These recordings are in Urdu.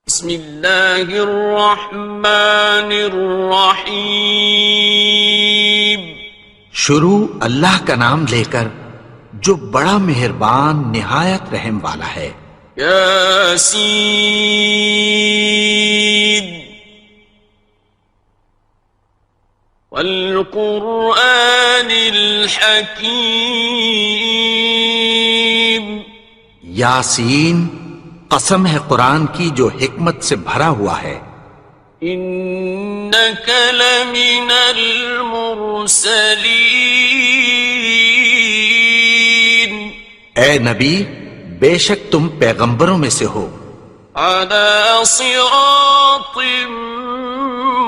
بسم اللہ الرحمن الرحیم۔ شروع اللہ کا نام لے کر جو بڑا مہربان نہایت رحم والا ہے۔ یاسین والقرآن الحکیم۔ یاسین، قسم ہے قرآن کی جو حکمت سے بھرا ہوا ہے۔ انک لمن المرسلین۔ اے نبی، بے شک تم پیغمبروں میں سے ہو۔ علی صراط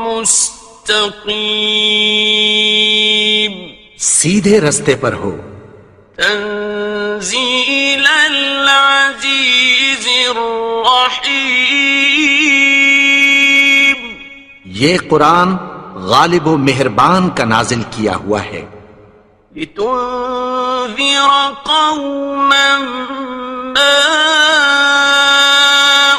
مستقیم۔ سیدھے رستے پر ہو۔ تنزیل العزیز الرحیم۔ یہ قرآن غالب و مہربان کا نازل کیا ہوا ہے۔ لتنذر قوما ما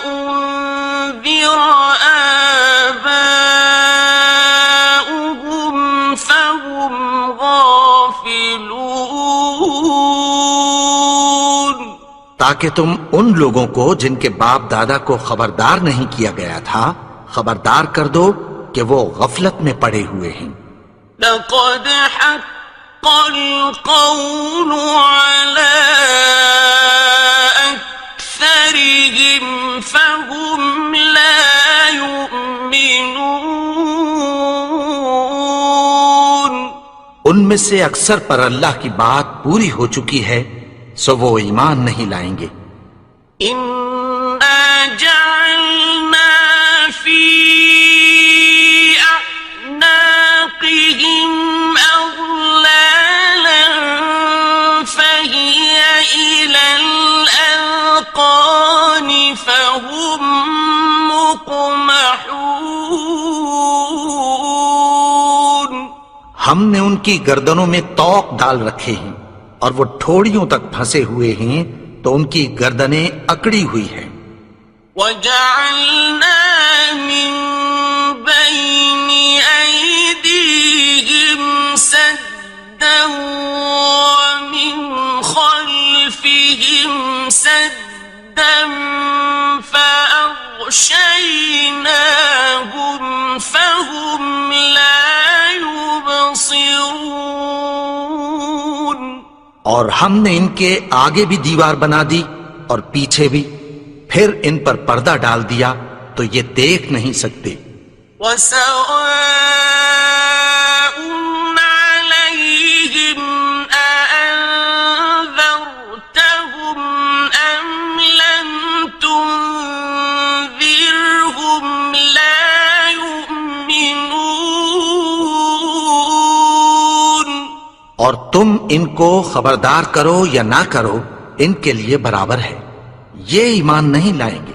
انذر آباؤهم فهم غافلون۔ تاکہ تم ان لوگوں کو جن کے باپ دادا کو خبردار نہیں کیا گیا تھا خبردار کر دو کہ وہ غفلت میں پڑے ہوئے ہیں۔ لقد حق القول على أكثرهم فهم لا يؤمنون۔ ان میں سے اکثر پر اللہ کی بات پوری ہو چکی ہے سو وہ ایمان نہیں لائیں گے۔ إنا جعلنا في أعناقهم أغلالا فهي إلى الأذقان فهم مقمحون۔ ہم نے ان کی گردنوں میں طوق ڈال رکھے ہیں اور وہ ٹھوڑیوں تک پھنسے ہوئے ہیں تو ان کی گردنیں اکڑی ہوئی ہیں۔ وَجَعَلْنَا مِن بَيْنِ أَيْدِيهِمْ سَدًّا وَمِنْ خَلْفِهِمْ سَدًّا فَأَغْشَيْنَاهُمْ فَهُمْ لَا يُبْصِرُونَ۔ اور ہم نے ان کے آگے بھی دیوار بنا دی اور پیچھے بھی، پھر ان پر پردہ ڈال دیا تو یہ دیکھ نہیں سکتے۔ وَسَوَاءٌ عَلَيْهِمْ أَأَنذَرْتَهُمْ أَمْ لَمْ تُنذِرْهُمْ لَا يُؤْمِنُونَ۔ اور تم ان کو خبردار کرو یا نہ کرو ان کے لیے برابر ہے، یہ ایمان نہیں لائیں گے۔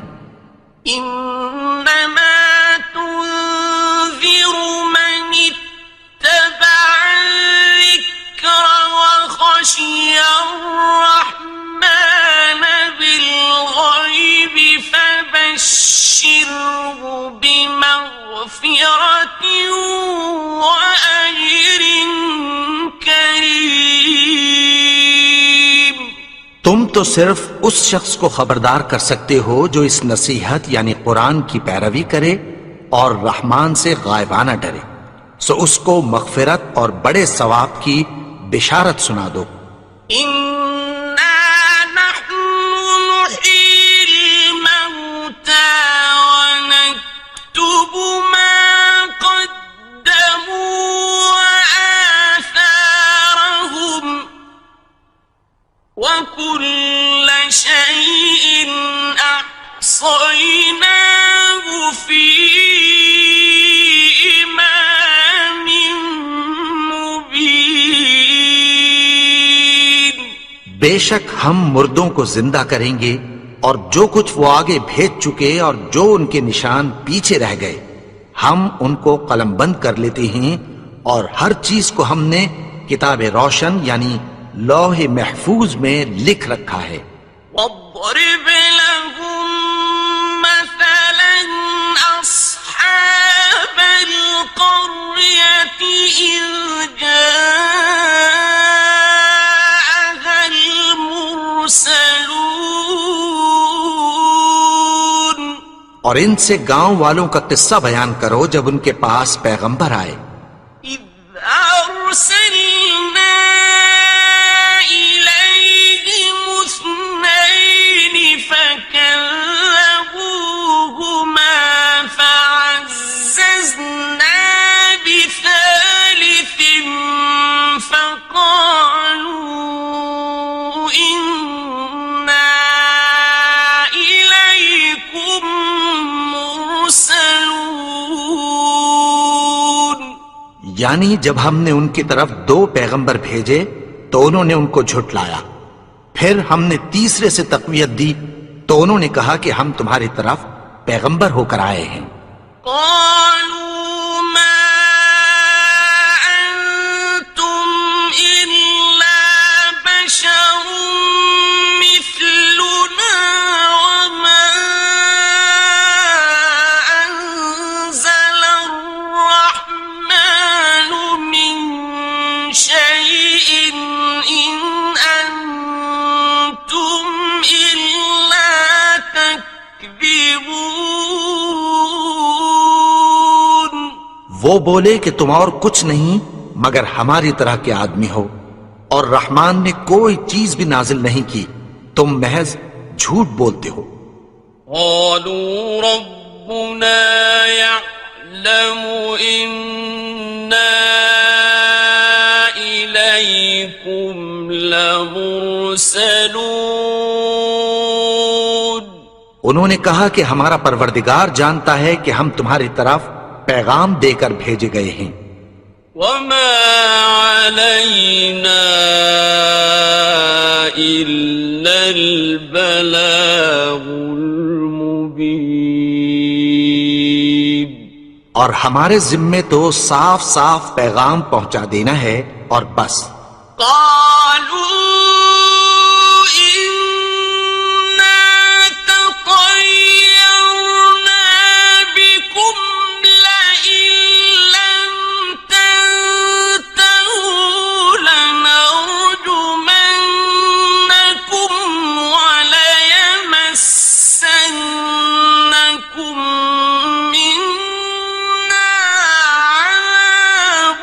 إنما تنذر من اتبع الذكر وخشي الرحمن بالغيب فبشره بمغفرة وأجر كريم۔ تم تو صرف اس شخص کو خبردار کر سکتے ہو جو اس نصیحت یعنی قرآن کی پیروی کرے اور رحمان سے غائبانہ ڈرے، سو اس کو مغفرت اور بڑے ثواب کی بشارت سنا دو۔ إنا نحن نحيي الموتى ونكتب ما قدموا وآثارهم وكل شيء أحصيناه في إمام مبين۔ بے شک ہم مردوں کو زندہ کریں گے اور جو کچھ وہ آگے بھیج چکے اور جو ان کے نشان پیچھے رہ گئے ہم ان کو قلم بند کر لیتے ہیں، اور ہر چیز کو ہم نے کتاب روشن یعنی لوح محفوظ میں لکھ رکھا ہے۔ واضرب لهم مثلا اور ان سے گاؤں والوں کا قصہ بیان کرو جب ان کے پاس پیغمبر آئے. إذ أرسلنا إليهم اثنين فكذبوهما فعززنا بثالث فقالوا إنا إليكم مرسلون. یعنی جب ہم نے ان کی طرف 2 پیغمبر بھیجے تو انہوں نے ان کو جھٹلایا. پھر ہم نے تیسرے سے تقویت دی تو انہوں نے کہا کہ ہم تمہاری طرف پیغمبر ہو کر آئے ہیں. قالوا ما أنتم إلا بشر مثلنا وما أنزل الرحمن من شيء إن أنتم إلا تكذبون. وہ بولے کہ تم اور کچھ نہیں مگر ہماری طرح کے آدمی ہو اور رحمان نے کوئی چیز بھی نازل نہیں کی، تم محض جھوٹ بولتے ہو. قالوا ربنا يعلم إنا إليكم لمرسلون. انہوں نے کہا کہ ہمارا پروردگار جانتا ہے کہ ہم تمہاری طرف پیغام دے کر بھیجے گئے ہیں. وما علينا إلا البلاغ المبين. اور ہمارے ذمے تو صاف صاف پیغام پہنچا دینا ہے اور بس. قالوا إنا تطيرنا بكم لئن لم تنتهوا لنرجمنكم وليمسنكم منا عذاب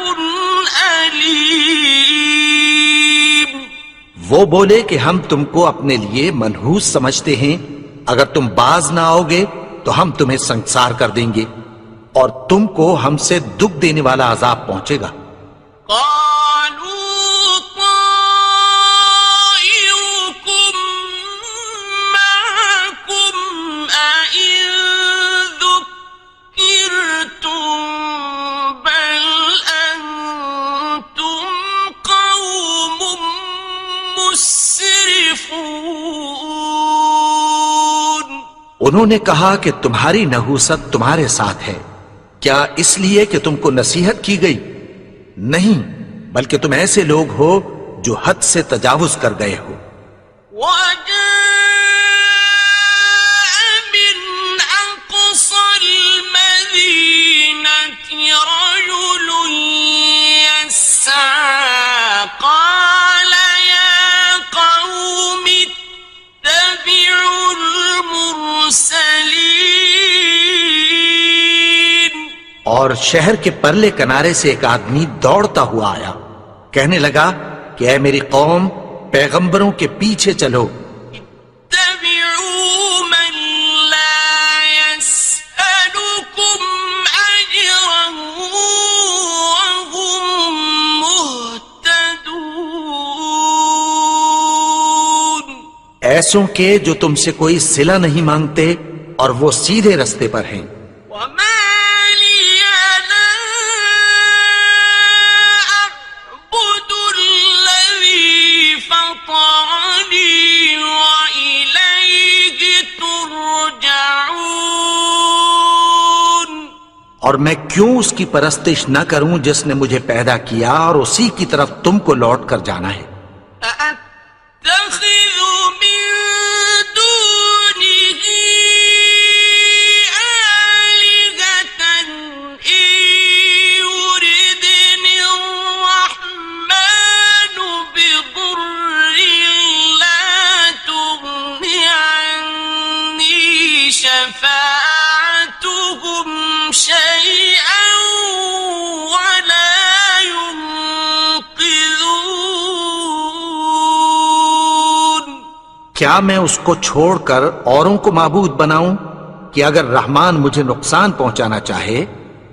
أليم. وہ بولے کہ ہم تم کو اپنے لیے منحوس سمجھتے ہیں، اگر تم باز نہ آؤ گے تو ہم تمہیں سنسار کر دیں گے اور تم کو ہم سے دکھ دینے والا عذاب پہنچے گا. قالوا طائركم معكم أئن ذكرتم بل أنتم قوم مسرفون. انہوں نے کہا کہ تمہاری نحوست تمہارے ساتھ ہے، کیا اس لیے کہ تم کو نصیحت کی گئی؟ نہیں، بلکہ تم ایسے لوگ ہو جو حد سے تجاوز کر گئے ہو. وجاء من أقصى المدينة رجل يسعى قال يا قوم اتبعوا المرسلين. اور شہر کے پرلے کنارے سے ایک آدمی دوڑتا ہوا آیا، کہنے لگا کہ اے میری قوم، پیغمبروں کے پیچھے چلو. اتبعوا من لا يسألكم أجرا وهم مهتدون. ایسوں کے جو تم سے کوئی صلہ نہیں مانگتے اور وہ سیدھے رستے پر ہیں. وما لي لا أعبد الذي فطرني وإليه ترجعون. اور میں کیوں اس کی پرستش نہ کروں جس نے مجھے پیدا کیا اور اسی کی طرف تم کو لوٹ کر جانا ہے. أأتخذ من دونه آلهة إن يردني الرحمن بضر لا تغن عني شفاعتهم کیا میں اس کو چھوڑ کر اوروں کو معبود بناؤں کہ اگر رحمان مجھے نقصان پہنچانا چاہے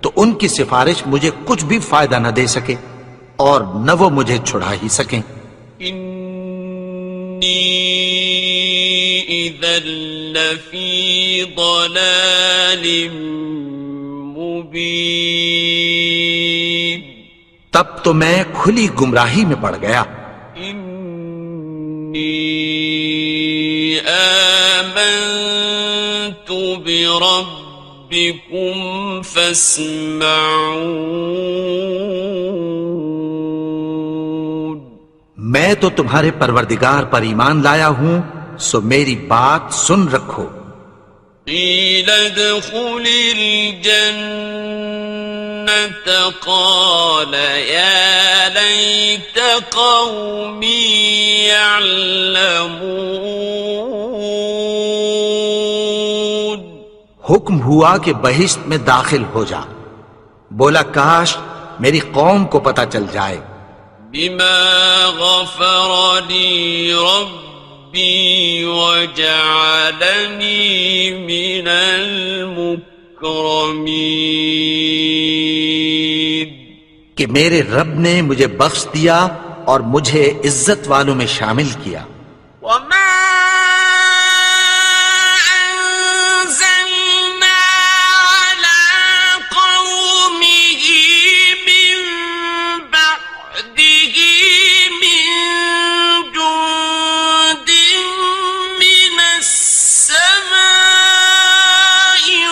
تو ان کی سفارش مجھے کچھ بھی فائدہ نہ دے سکے اور نہ وہ مجھے چھڑا ہی سکیں؟ انی اذا لفی ضلال مبین، تب تو میں کھلی گمراہی میں پڑ گیا۔ انی آمنت بربکم فاسمعون، میں تو تمہارے پروردگار پر ایمان لایا ہوں، سو میری بات سن رکھو۔ قیل ادخل الجنة قال یا لیت قومی یعلمون، حکم ہوا کہ بہشت میں داخل ہو جا، بولا کاش میری قوم کو پتہ چل جائے۔ بما غفر لی ربی وجعلنی من المکرمین، کہ میرے رب نے مجھے بخش دیا اور مجھے عزت والوں میں شامل کیا۔ وما أنزلنا على قومه من بعده من جند من السماء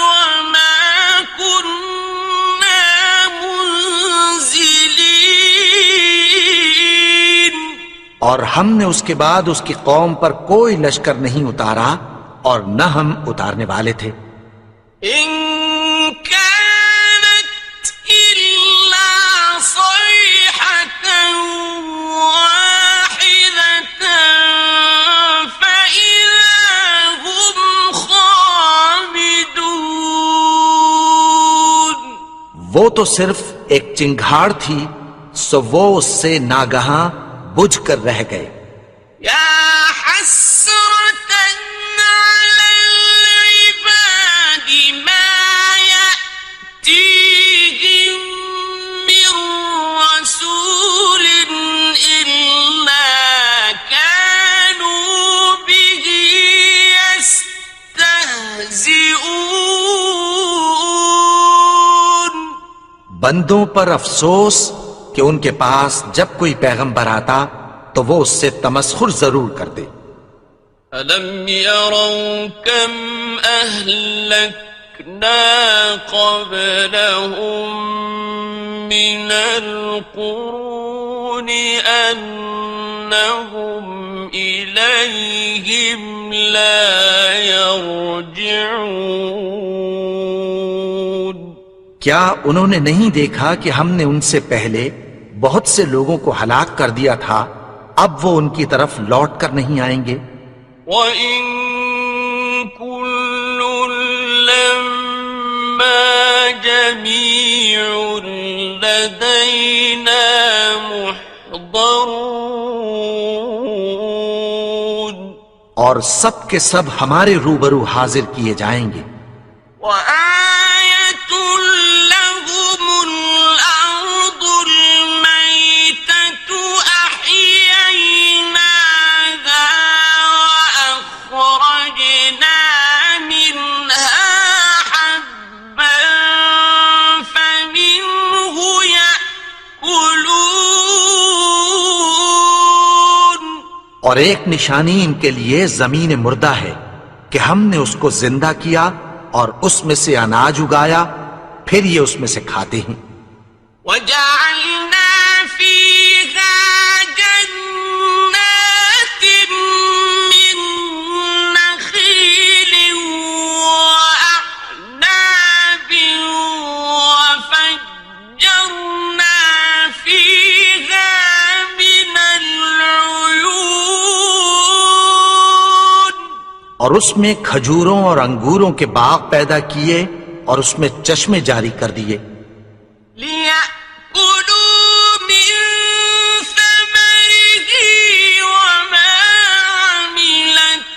وما كنا منزلين، اور ہم نے اس کے بعد اس کی قوم پر کوئی لشکر نہیں اتارا اور نہ ہم اتارنے والے تھے۔ إن كانت إلا صيحة واحدة فإذا هم خامدون، وہ تو صرف ایک چنگھاڑ تھی، سو وہ اس سے ناگہاں بجھ کر رہ گئے۔ يا حسرة على العباد ما يأتيهم من رسول إلا كانوا به يستهزئون، بندوں پر افسوس کہ ان کے پاس جب کوئی پیغمبر آتا تو وہ اس سے تمسخر ضرور کر دے۔ أَلَمْ يَرَوْا كَمْ أَهْلَكْنَا قَبْلَهُمْ مِنَ الْقُرُونِ أَنَّهُمْ إِلَيْهِمْ لَا يَرْجِعُونَ، کیا انہوں نے نہیں دیکھا کہ ہم نے ان سے پہلے بہت سے لوگوں کو ہلاک کر دیا تھا، اب وہ ان کی طرف لوٹ کر نہیں آئیں گے۔ وَإِن كُلٌّ لَّمَّا جَمِيعٌ لَّدَيْنَا مُحْضَرُونَ، اور سب کے سب ہمارے روبرو حاضر کیے جائیں گے۔ وَآيَةٌ لَّهُمُ الْأَرْضُ الْمَيْتَةُ أَحْيَيْنَاهَا وَأَخْرَجْنَا مِنْهَا حَبًّا فَمِنْهُ يَأْكُلُونَ، اور ایک نشانی ان کے لیے زمین مردہ ہے کہ ہم نے اس کو زندہ کیا اور اس میں سے اناج اگایا، پھر یہ اس میں سے کھاتے ہیں۔ وَجَعَلْنَا فِيهَا جَنَّاتٍ مِّن نَّخِيلٍ وَأَعْنَابٍ وَفَجَّرْنَا فِيهَا مِنَ الْعُيُونِ، اور اس میں کھجوروں اور انگوروں کے باغ پیدا کیے اور اس میں چشمے جاری کر دیے۔ لِيَأْكُلُوا مِن ثَمَرِهِ وَمَا عَمِلَتْهُ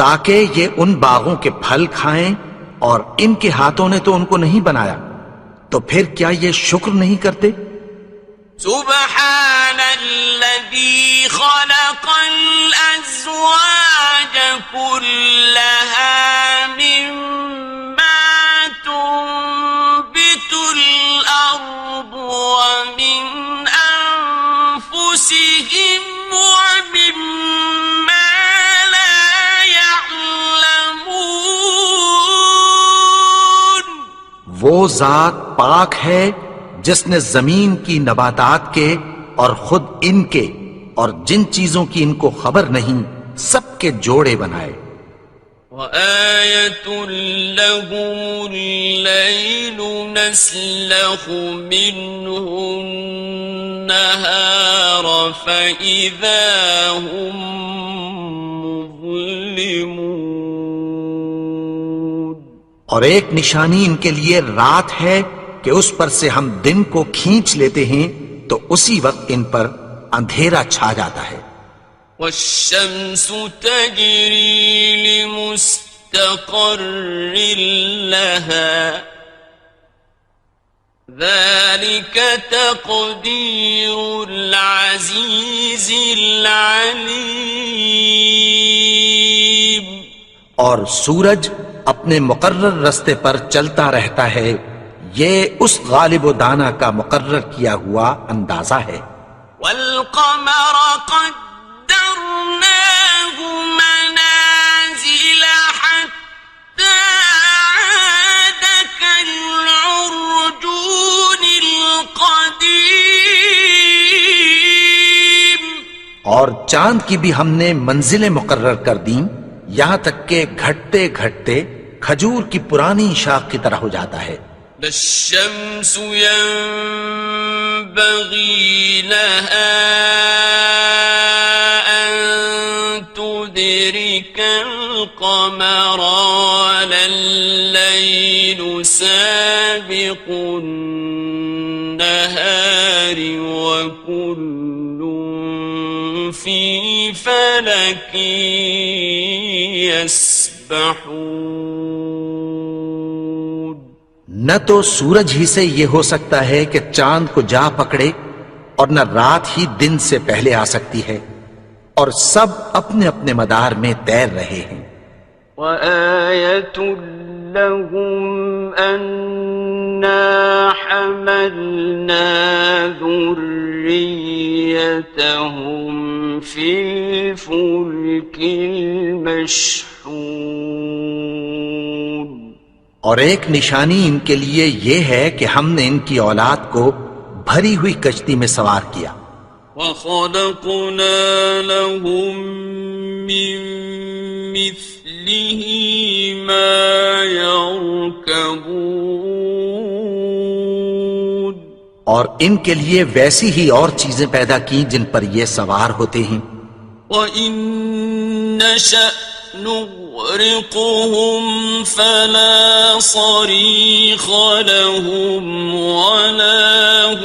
تاکہ یہ ان باغوں کے پھل کھائیں، اور ان کے ہاتھوں نے تو ان کو نہیں بنایا، تو پھر کیا یہ شکر نہیں کرتے؟ سبحان الذي خلق الأزواج كلها مما تنبت الأرض ومن أنفسهم ومما لا يعلمون. وہ ذات پاک ہے جس نے زمین کی نباتات کے اور خود ان کے اور جن چیزوں کی ان کو خبر نہیں سب کے جوڑے بنائے. وآية لهم الليل نسلخ منه النهار فإذا هم مظلمون. اور ایک نشانی ان کے لیے رات ہے کہ اس پر سے ہم دن کو کھینچ لیتے ہیں تو اسی وقت ان پر اندھیرا چھا جاتا ہے. والشمس تجري لمستقر لها ذلك تقدير العزيز العليم. اور سورج اپنے مقرر رستے پر چلتا رہتا ہے، یہ اس غالب و دانا کا مقرر کیا ہوا اندازہ ہے. والقمر قدرناه منازل حتى عاد كالعرجون القديم. اور چاند کی بھی ہم نے منزلیں مقرر کر دیں، یہاں تک کہ گھٹتے گھٹتے کھجور کی پرانی شاخ کی طرح ہو جاتا ہے. لا الشمس ينبغي لها أن تدرك القمر ولا الليل سابق النهار وكل في فلك يسبحون. نہ تو سورج ہی سے یہ ہو سکتا ہے کہ چاند کو جا پکڑے، اور نہ رات ہی دن سے پہلے آ سکتی ہے، اور سب اپنے اپنے مدار میں تیر رہے ہیں. وآية لهم أنا حملنا ذريتهم في الفلك المشحون. اور ایک نشانی ان کے لیے یہ ہے کہ ہم نے ان کی اولاد کو بھری ہوئی کشتی میں سوار کیا. وَخَلَقْنَا لَهُم مِّن مِّثْلِهِ مَا يَرْكَبُونَ. اور ان کے لیے ویسی ہی اور چیزیں پیدا کی جن پر یہ سوار ہوتے ہیں. وَإِن نَّشَأْ نغرقهم فلا صريخ لهم ولا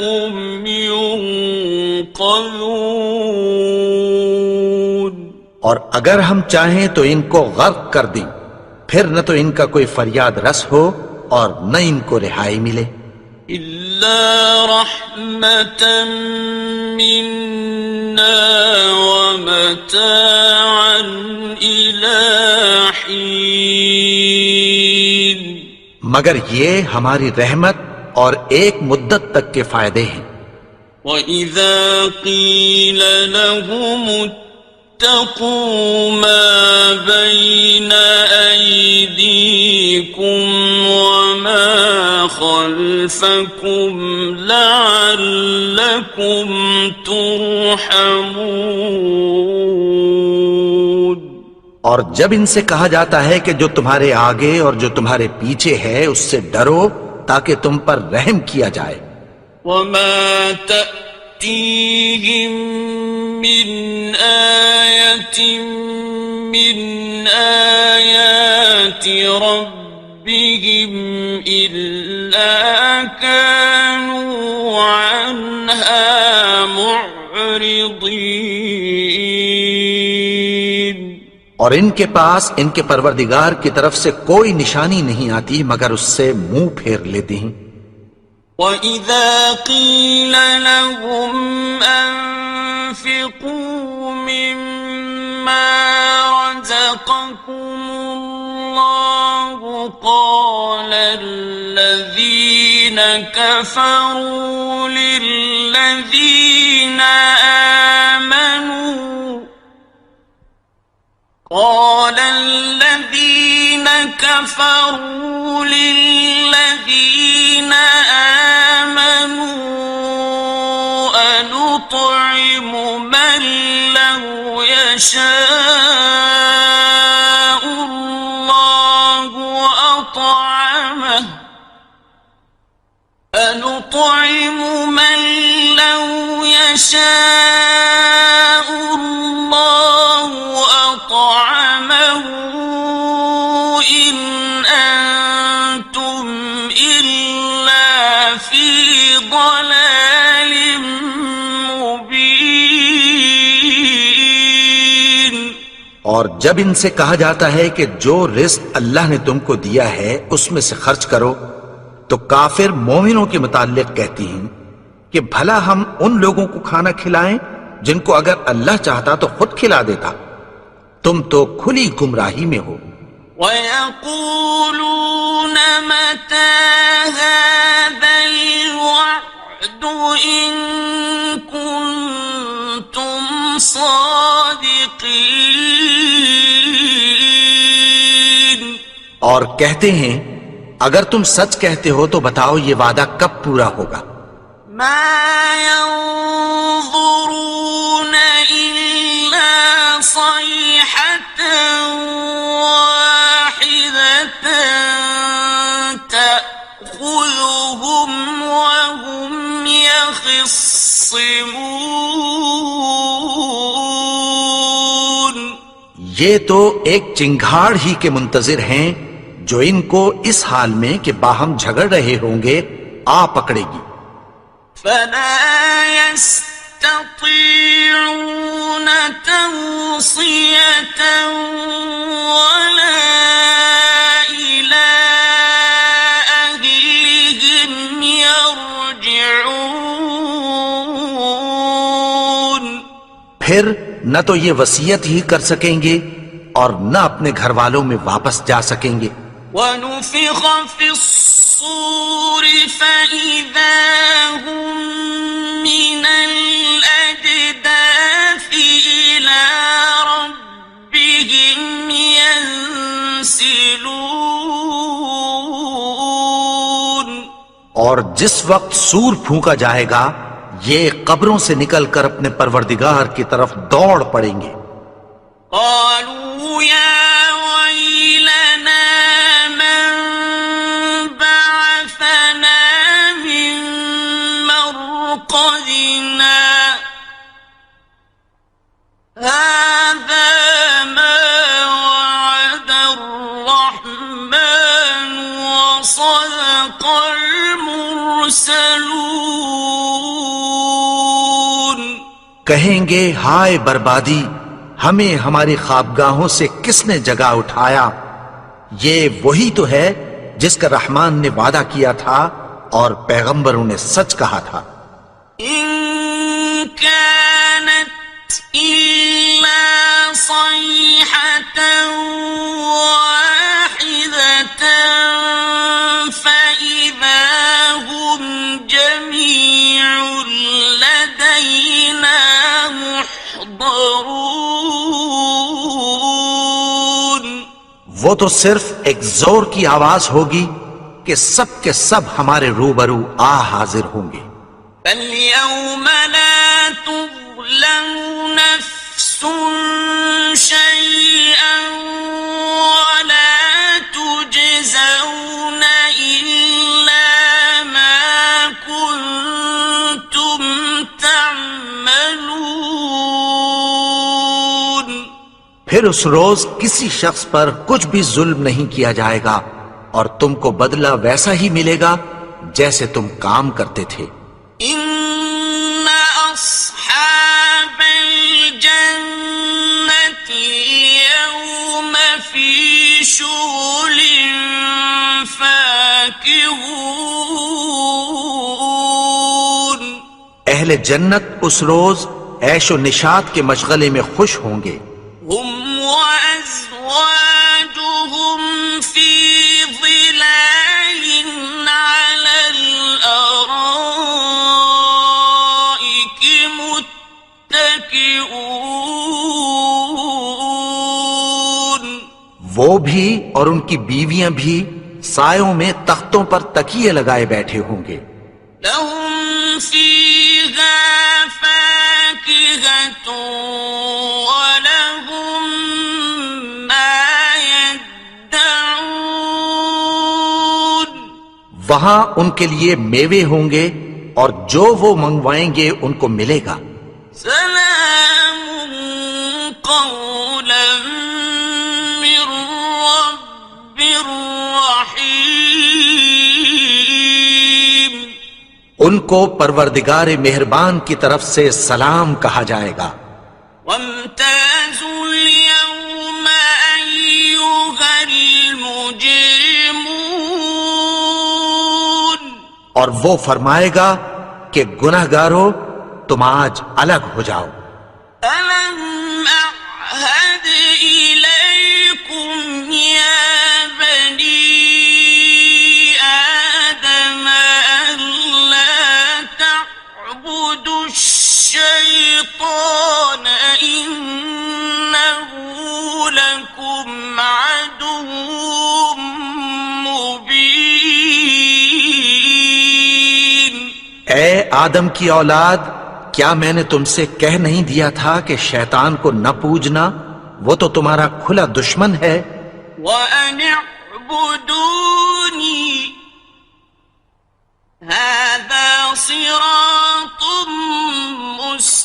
هم ينقذون. اور اگر ہم چاہیں تو ان کو غرق کر دیں، پھر نہ تو ان کا کوئی فریاد رس ہو اور نہ ان کو رہائی ملے. إلا رحمة منا ومتاعا إلى حين. مگر یہ ہماری رحمت اور ایک مدت تک کے فائدے ہیں. وَإِذَا قِيلَ لَهُمُ اتَّقُوا مَا بَيْنَ أَيْدِيكُمْ وَمَا خَلْفَكُمْ لَعَلَّكُمْ تُرْحَمُونَ. اور جب ان سے کہا جاتا ہے کہ جو تمہارے آگے اور جو تمہارے پیچھے ہے اس سے ڈرو تاکہ تم پر رحم کیا جائے. وَمَا تَأْتِيهِم مِّنْ آيَةٍ مِّنْ آيَاتِ رَبِّهِمْ إِلَّا كَانُوا عَنْهَا مُعْرِضِينَ. اور ان کے پاس ان کے پروردگار کی طرف سے کوئی نشانی نہیں آتی مگر اس سے منہ پھیر لیتے ہیں۔ وَإِذَا قِيلَ لَهُمْ أَنفِقُوا مِمَّا رَزَقَكُمُ اللَّهُ قَالَ الَّذِينَ كَفَرُوا لِلَّذِينَ آمنوا أنطعم من لو يشاء الله أطعمه أنطعم من لو يشاء الله أطعمه إن أنتم إلا في ضلال مبين۔ اور جب ان سے کہا جاتا ہے کہ جو رزق اللہ نے تم کو دیا ہے اس میں سے خرچ کرو، تو کافر مومنوں کے متعلق کہتی ہیں کہ بھلا ہم ان لوگوں کو کھانا کھلائیں جن کو اگر اللہ چاہتا تو خود کھلا دیتا، تم تو کھلی گمراہی میں ہو۔ وَيَقُولُونَ مَتَى هَذَا الْوَعْدُ إِن كُنتُمْ صَادِقِينَ۔ اور کہتے ہیں اگر تم سچ کہتے ہو تو بتاؤ یہ وعدہ کب پورا ہوگا؟ مَا يَنظُرُونَ إِلَّا صَيْحَةً وَاحِدَةً تَأْخُذُهُمْ وَهُمْ يَخِصِّمُونَ۔ یہ تو ایک چنگھاڑ ہی کے منتظر ہیں جو ان کو اس حال میں کہ باہم جھگڑ رہے ہوں گے آ پکڑے گی۔ فَلَا يَسْتَطِيعُونَ تَوْصِيَةً وَلَا إِلَىٰ أَهْلِهِمْ يَرْجِعُونَ۔ پھر نہ تو یہ وصیت ہی کر سکیں گے اور نہ اپنے گھر والوں میں واپس جا سکیں گے۔ وَنُفِخَ فِي الصُّورِ فَإِذَا هُم مِّنَ الْأَجْدَاثِ إِلَىٰ رَبِّهِمْ يَنسِلُونَ۔ اور جس وقت سور پھونکا جائے گا یہ قبروں سے نکل کر اپنے پروردگار کی طرف دوڑ پڑیں گے۔ قالوا يا ويلنا من بعثنا من مرقدنا هذا ما وعد الرحمن وصدق المرسلون۔ کہیں گے ہائے بربادی، ہمیں ہماری خوابگاہوں سے کس نے جگا اٹھایا؟ یہ وہی تو ہے جس کا رحمان نے وعدہ کیا تھا اور پیغمبروں نے سچ کہا تھا۔ إن كانت إلا صيحة واحدة فإذا هم جميع لدينا محضرون۔ وہ تو صرف ایک زور کی آواز ہوگی کہ سب کے سب ہمارے روبرو آ حاضر ہوں گے۔ فَالْيَوْمَ لَا تُظْلَمُ نَفْسٌ شَيْئًا وَلَا تُجْزَوْنَ إِلَّا مَا كُنتُمْ تَعْمَلُونَ۔ پھر اس روز کسی شخص پر کچھ بھی ظلم نہیں کیا جائے گا اور تم کو بدلہ ویسا ہی ملے گا جیسے تم کام کرتے تھے۔ إِنَّ أَصْحَابَ الْجَنَّةِ الْيَوْمَ اہل جنت اس روز عیش و نشاط کے مشغلے میں خوش ہوں گے. هم وأزواجهم في ظلال على الأرائك متكئون. وہ بھی اور ان کی بیویاں بھی سایوں میں تختوں پر تکیے لگائے بیٹھے ہوں گے. لهم فيها فاكهة ولهم ما يدعون. وہاں ان کے لیے میوے ہوں گے اور جو وہ منگوائیں گے ان کو ملے گا. سلام قولا من رب رحيم. ان کو پروردگار مہربان کی طرف سے سلام کہا جائے گا. وامتازوا اليوم أيها المجرمون. اور وہ فرمائے گا کہ گناہگارو تم آج الگ ہو جاؤ. ألم أعهد إليكم يا بني آدم ألا تعبدوا الشيطان إنه لكم عدو مبين. اے آدم کی اولاد، کیا میں نے تم سے کہہ نہیں دیا تھا کہ شیطان کو نہ پوجنا، وہ تو تمہارا کھلا دشمن ہے. وَأَنِ اعْبُدُونِي هَذَا صِرَاطٌ مُسْتَقِيمٌ.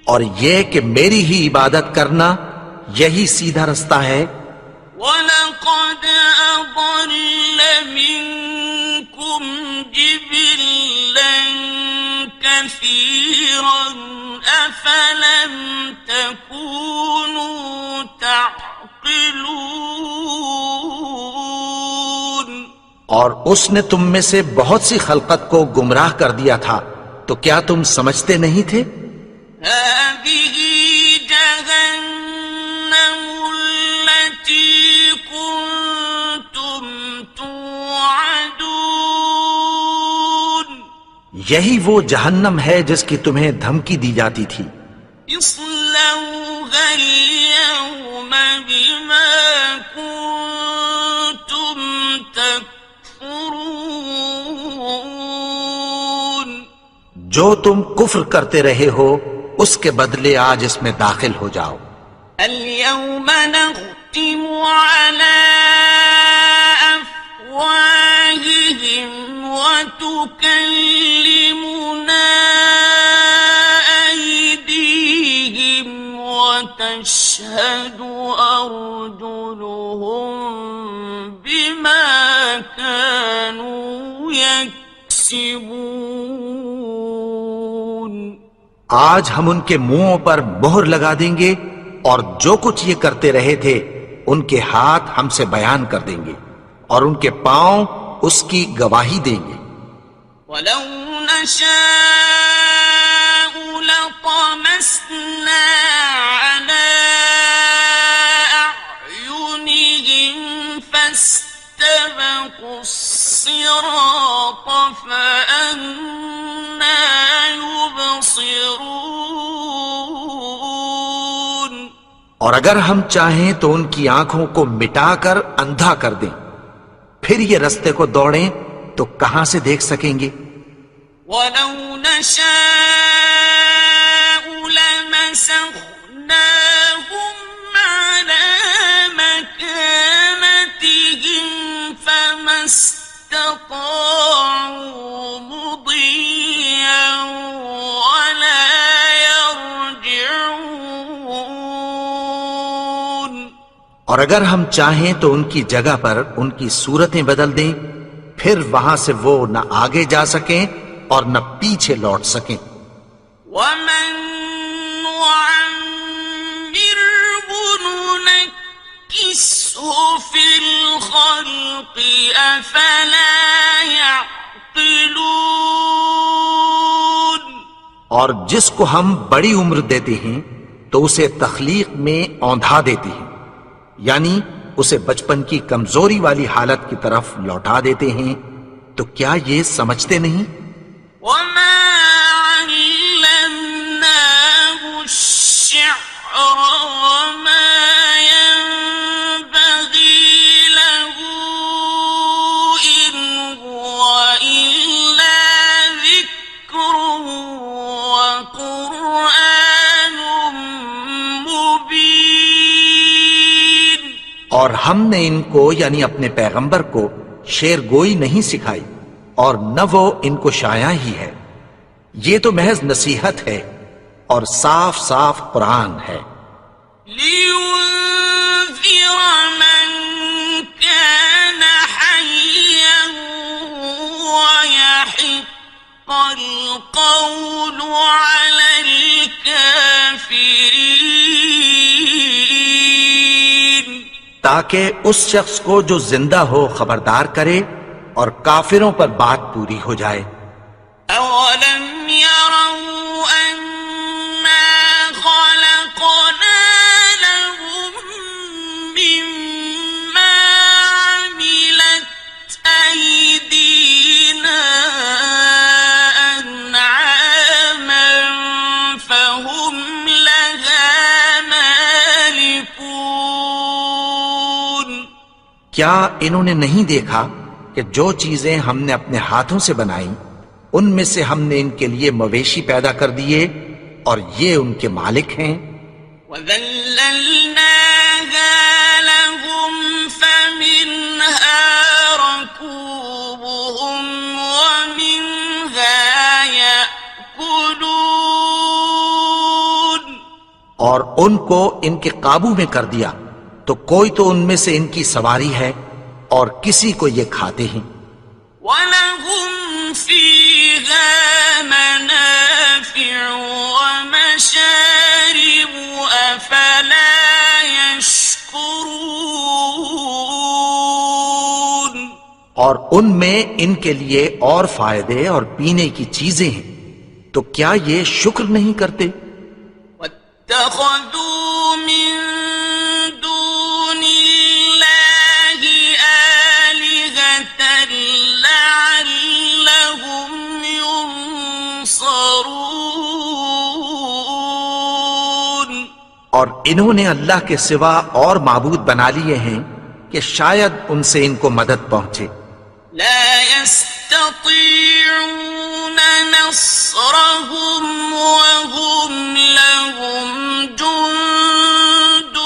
اور یہ کہ میری ہی عبادت کرنا یہی سیدھا رستہ ہے. وَلَقَدْ أَضَلَّ مِنكُمْ جِبِلًّا كَثِيرًا أَفَلَمْ تَكُونُوا تَعْقِلُونَ. اور اس نے تم میں سے بہت سی خلقت کو گمراہ کر دیا تھا، تو کیا تم سمجھتے نہیں تھے؟ هذه جهنم التي كنتم توعدون. یہی وہ جہنم ہے جس کی تمہیں دھمکی دی جاتی تھی. اصلوها اليوم بما كنتم تكفرون. جو تم کفر کرتے رہے ہو اس کے بدلے آج اس میں داخل ہو جاؤ. اليوم نختم على أفواههم وتكلمنا أيديهم وتشهد أرجلهم بما كانوا يكسبون. آج ہم ان کے منہوں پر مہر لگا دیں گے اور جو کچھ یہ کرتے رہے تھے ان کے ہاتھ ہم سے بیان کر دیں گے اور ان کے پاؤں اس کی گواہی دیں گے. ولو نشاء لطمسنا على أعينهم فاستبقوا الصراط فأنى يبصرون. اور اگر ہم چاہیں تو ان کی آنکھوں کو مٹا کر اندھا کر دیں، پھر یہ رستے کو دوڑیں تو کہاں سے دیکھ سکیں گے؟ ولو نشاء لمسخناهم على مكانتهم فما استطاعوا مضيا ولا يرجعون. اور اگر ہم چاہیں تو ان کی جگہ پر ان کی صورتیں بدل دیں، پھر وہاں سے وہ نہ آگے جا سکیں اور نہ پیچھے لوٹ سکیں. ومن نعمره ننكسه في الخلق أفلا يعقلون. اور جس کو ہم بڑی عمر دیتے ہیں تو اسے تخلیق میں اوندھا دیتے ہیں، یعنی اسے بچپن کی کمزوری والی حالت کی طرف لوٹا دیتے ہیں، تو کیا یہ سمجھتے نہیں؟ وما علمناه الشعر وما ينبغي له إن هو إلا ذكر وقرآن مبين. اور ہم نے ان کو یعنی اپنے پیغمبر کو شعر گوئی نہیں سکھائی، اور نہ وہ ان کو شایع ہی ہے، یہ تو محض نصیحت ہے اور صاف صاف قرآن ہے، لينذر من كان حيا ويحق القول على الكافرين. تاکہ اس شخص کو جو زندہ ہو خبردار کرے اور کافروں پر بات پوری ہو جائے. أولم يروا أنا خلقنا لهم مما عملت أيدينا أنعاما فهم لها مالكون. کیا انہوں نے نہیں دیکھا کہ جو چیزیں ہم نے اپنے ہاتھوں سے بنائی ان میں سے ہم نے ان کے لیے مویشی پیدا کر دیے اور یہ ان کے مالک ہیں. وَذَلَّلْنَاهَا لَهُمْ فَمِنْهَا رَكُوبُهُمْ وَمِنْهَا يَأْكُلُونَ. اور ان کو ان کے قابو میں کر دیا تو کوئی تو ان میں سے ان کی سواری ہے اور کسی کو یہ کھاتے ہیں. وَلَهُمْ فِيهَا مَنَافِعُ وَمَشَارِبُ أَفَلَا يَشْكُرُونَ. اور ان میں ان کے لیے اور فائدے اور پینے کی چیزیں ہیں، تو کیا یہ شکر نہیں کرتے؟ وَاتَّخَذُوا مِن دُونِ اللَّهِ آلِهَةً لَعَلَّهُمْ يُنصَرُونَ. اور انہوں نے اللہ کے سوا اور معبود بنا لیے ہیں کہ شاید ان سے ان کو مدد پہنچے. لا يستطيعون نصرهم وهم لهم جند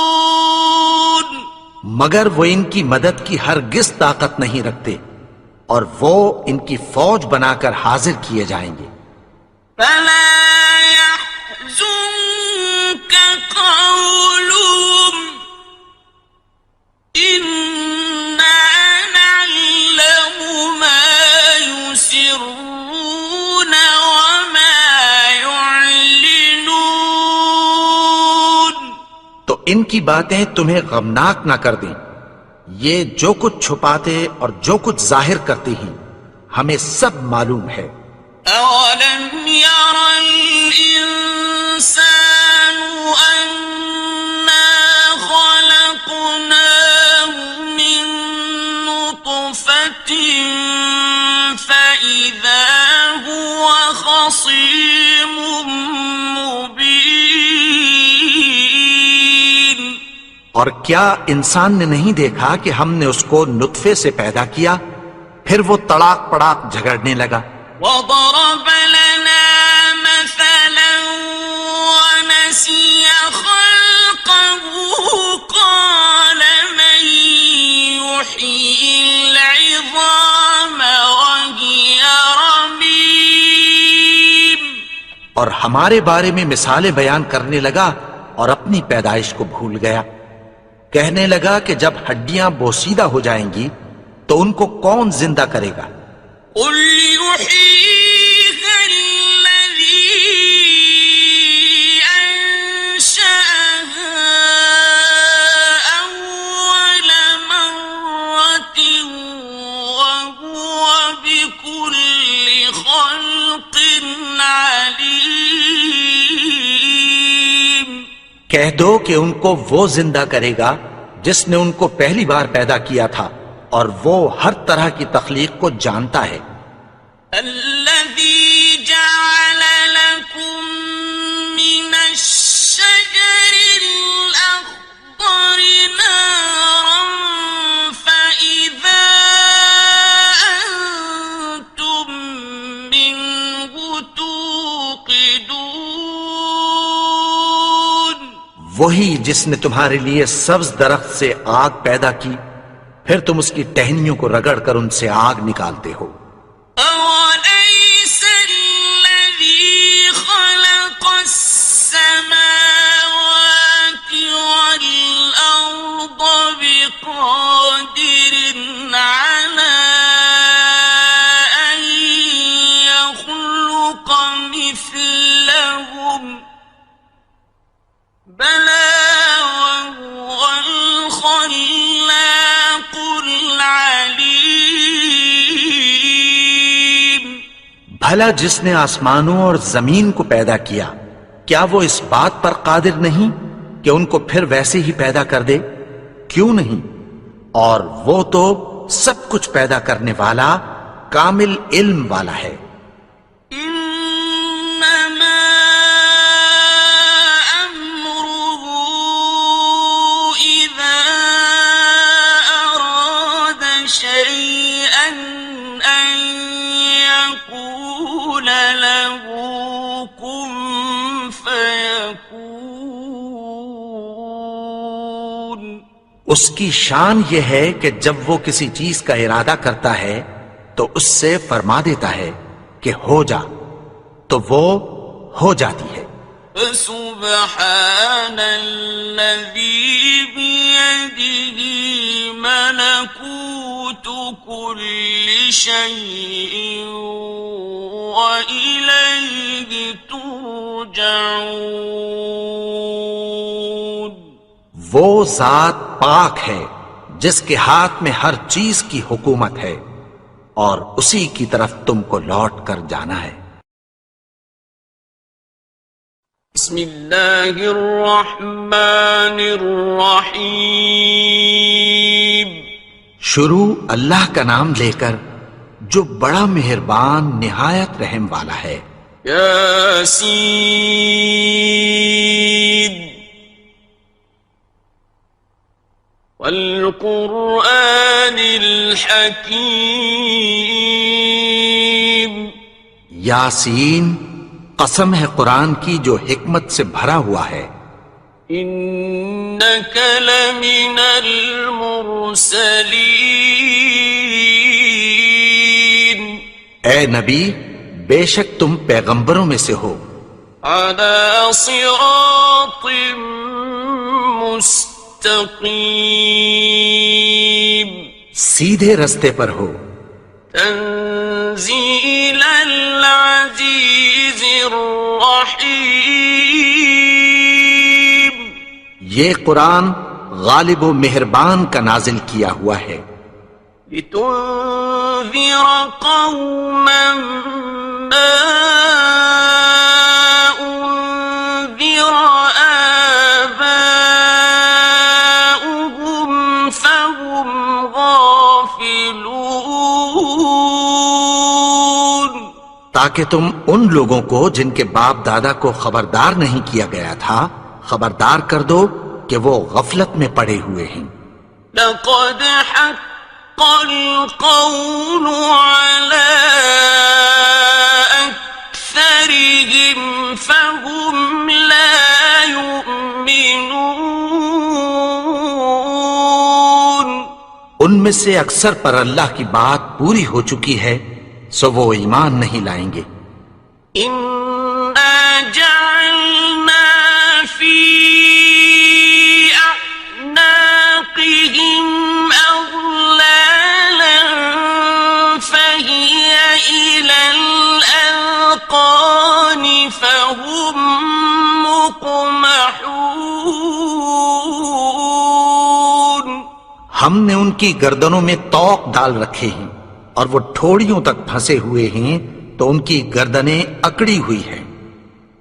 محضرون. مگر وہ ان کی مدد کی ہرگز طاقت نہیں رکھتے اور وہ ان کی فوج بنا کر حاضر کیے جائیں گے. فلا يحزنك قولهم إنا نعلم ما يسرون وما يعلنون. تو ان کی باتیں تمہیں غمناک نہ کر دیں، یہ جو کچھ چھپاتے اور جو کچھ ظاہر کرتے ہیں ہمیں سب معلوم ہے. أولم ير الإنسان أنا خلقناه من نطفة فإذا هو خصيم مبين. اور کیا انسان نے نہیں دیکھا کہ ہم نے اس کو نطفے سے پیدا کیا، پھر وہ تڑاک پڑاک جھگڑنے لگا. وضرب لنا مثلا ونسي خلقه قال من يحيي العظام وهي رميم. اور ہمارے بارے میں مثالیں بیان کرنے لگا اور اپنی پیدائش کو بھول گیا. کہنے لگا کہ جب ہڈیاں بوسیدہ ہو جائیں گی تو ان کو کون زندہ کرے گا؟ قل يحييها الذي أنشأها أول مرة کہہ دو کہ ان کو وہ زندہ کرے گا جس نے ان کو پہلی بار پیدا کیا تھا، اور وہ ہر طرح کی تخلیق کو جانتا ہے۔ الذي جعل لكم من الشجر الأخضر نارا فإذا أنتم منه توقدون، وہی جس نے تمہارے لیے سبز درخت سے آگ پیدا کی، پھر تم اس کی ٹہنیوں کو رگڑ کر ان سے آگ نکالتے ہو۔ أوليس الذي خلق السماوات والأرض بقادر على أن يخلق مثلهم، بلى وهو الخلاق العليم۔ بھلا جس نے آسمانوں اور زمین کو پیدا کیا، کیا وہ اس بات پر قادر نہیں کہ ان کو پھر ویسے ہی پیدا کر دے؟ کیوں نہیں؟ اور وہ تو سب کچھ پیدا کرنے والا، کامل علم والا ہے۔ إنما أمره إذا أراد شيئا أن يقول له كن فيكون۔ اس کی شان یہ ہے کہ جب وہ کسی چیز کا ارادہ کرتا ہے تو اس سے فرما دیتا ہے کہ ہو جا، تو وہ ہو جاتی ہے۔ فسبحان الذي بيده ملكوت كل شيء وإليه ترجعون۔ وہ ذات پاک ہے جس کے ہاتھ میں ہر چیز کی حکومت ہے، اور اسی کی طرف تم کو لوٹ کر جانا ہے۔ بسم اللہ الرحمن الرحیم۔ شروع اللہ کا نام لے کر جو بڑا مہربان نہایت رحم والا ہے۔ یاسین والقرآن الحکیم۔ یاسین، قسم ہے قرآن کی جو حکمت سے بھرا ہوا ہے۔ انک لمن المرسلین۔ اے نبی، بے شک تم پیغمبروں میں سے ہو۔ علی صراط مستقیم۔ سیدھے رستے پر ہو۔ تنزیل العزیز الرحیم۔ یہ قرآن غالب و مہربان کا نازل کیا ہوا ہے۔ لتنذر قوما ما انذر آباؤهم فهم غافلون۔ تاکہ تم ان لوگوں کو جن کے باپ دادا کو خبردار نہیں کیا گیا تھا خبردار کر دو کہ وہ غفلت میں پڑے ہوئے ہیں۔ لقد حق القول على أكثرهم فهم لا يؤمنون۔ ان میں سے اکثر پر اللہ کی بات پوری ہو چکی ہے، سو وہ ایمان نہیں لائیں گے۔ إنا جعلنا في أعناقهم أغلالا فهي إلى الأذقان فهم مقمحون۔ ہم نے ان کی گردنوں میں طوق ڈال رکھے ہیں اور وہ ٹھوڑیوں تک پھنسے ہوئے ہیں، تو ان کی گردنیں اکڑی ہوئی ہیں۔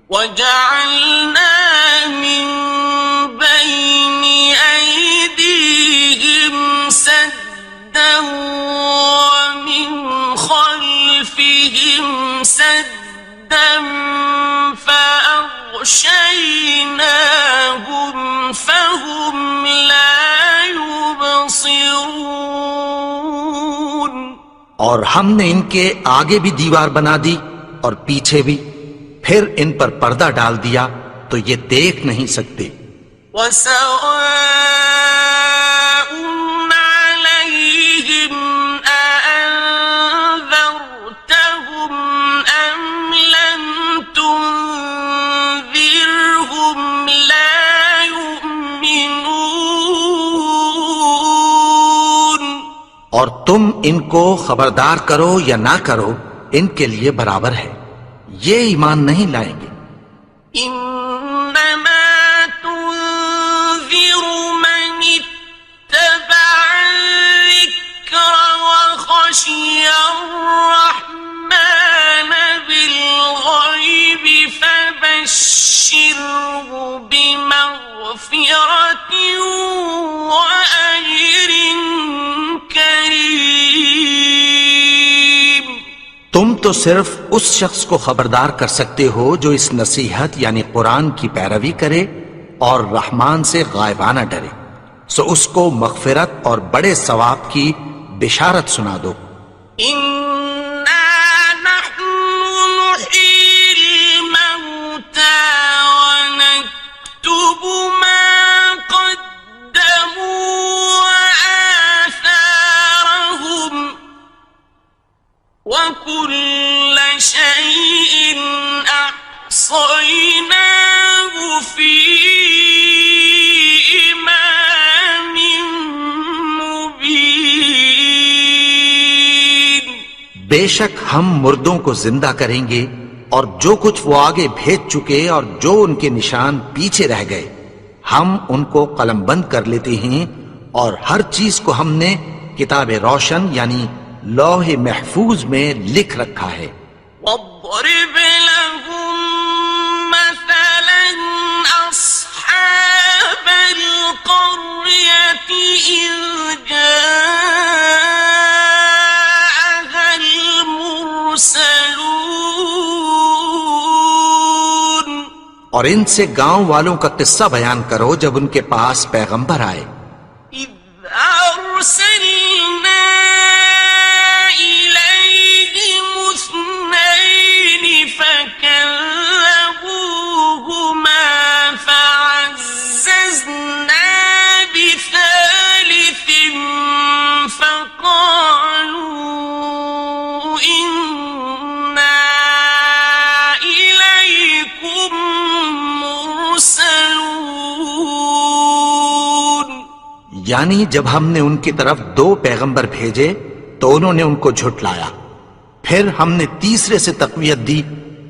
وَجَعَلْنَا مِن بين أيديهم سدا ومن خلفهم سدا فأغشيناهم فهم لا يبصرون. اور ہم نے ان کے آگے بھی دیوار بنا دی اور پیچھے بھی، پھر ان پر پردہ ڈال دیا تو یہ دیکھ نہیں سکتے. وَسَوَاءٌ عَلَيْهِمْ أَأَنذَرْتَهُمْ أَمْ لَمْ تُنذِرْهُمْ لَا يُؤْمِنُونَ. اور تم ان کو خبردار کرو یا نہ کرو، ان کے لیے برابر ہے، یہ ایمان نہیں لائیں گے. إنما تنذر من اتبع الذكر وخشي الرحمن بالغيب فبشره بمغفرة وأجر كريم. تم تو صرف اس شخص کو خبردار کر سکتے ہو جو اس نصیحت یعنی قرآن کی پیروی کرے اور رحمان سے غائبانہ ڈرے، سو اس کو مغفرت اور بڑے ثواب کی بشارت سنا دو. إنا نحن نحيي الموتى ونكتب ما قدموا وآثارهم وكل شيء أحصيناه في إمام مبين. بے شک ہم مردوں کو زندہ کریں گے اور جو کچھ وہ آگے بھیج چکے اور جو ان کے نشان پیچھے رہ گئے ہم ان کو قلم بند کر لیتے ہیں، اور ہر چیز کو ہم نے کتاب روشن یعنی لوح محفوظ میں لکھ رکھا ہے. واضرب لهم مثلا أصحاب القرية إذ جاءها المرسلون. اور ان سے گاؤں والوں کا قصہ بیان کرو جب ان کے پاس پیغمبر آئے. إذ أرسلنا إليهم اثنين فكذبوهما فعززنا بثالث فقالوا إنا إليكم مرسلون. یعنی جب ہم نے ان کی طرف 2 پیغمبر بھیجے تو انہوں نے ان کو جھٹلایا، پھر ہم نے تیسرے سے تقویت دی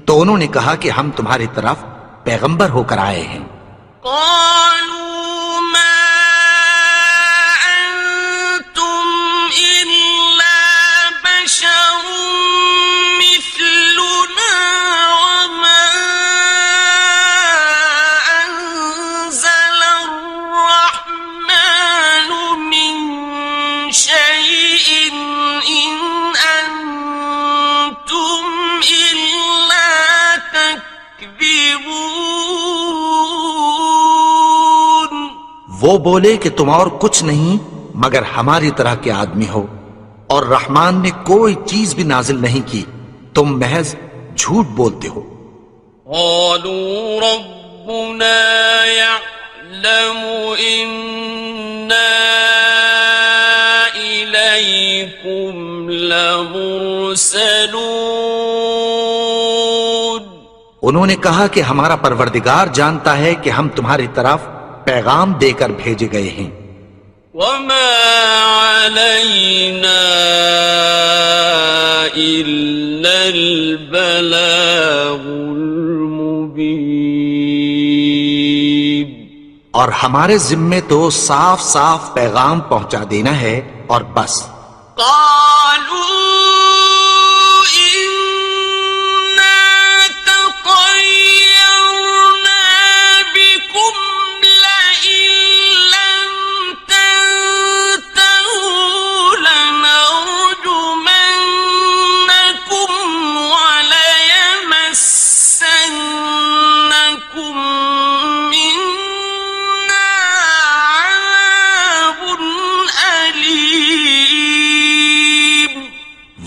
تو انہوں نے کہا کہ ہم تمہاری طرف پیغمبر ہو کر آئے ہیں. قالوا ما أنتم إلا بشر مثلنا وما أنزل الرحمن من شيء إن أنتم إلا تكذبون. وہ بولے کہ تم اور کچھ نہیں مگر ہماری طرح کے آدمی ہو، اور رحمان نے کوئی چیز بھی نازل نہیں کی، تم محض جھوٹ بولتے ہو. قالوا ربنا يعلم إنا إليكم لمرسلون. انہوں نے کہا کہ ہمارا پروردگار جانتا ہے کہ ہم تمہاری طرف پیغام دے کر بھیجے گئے ہیں. وما علينا إلا البلاغ المبين. اور ہمارے ذمے تو صاف صاف پیغام پہنچا دینا ہے اور بس. قالوا إنا تطيرنا بكم لئن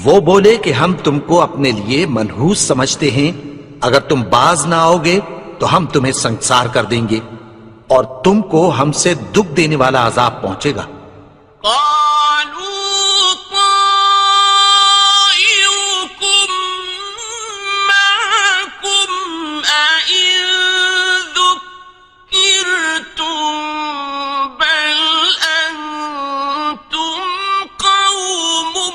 وہ بولے کہ ہم تم کو اپنے لیے منحوس سمجھتے ہیں، اگر تم باز نہ آؤ گے تو ہم تمہیں سنسار کر دیں گے اور تم کو ہم سے دکھ دینے والا عذاب پہنچے گا۔ قالوا طائركم معكم أئن ذكرتم بل أنتم قوم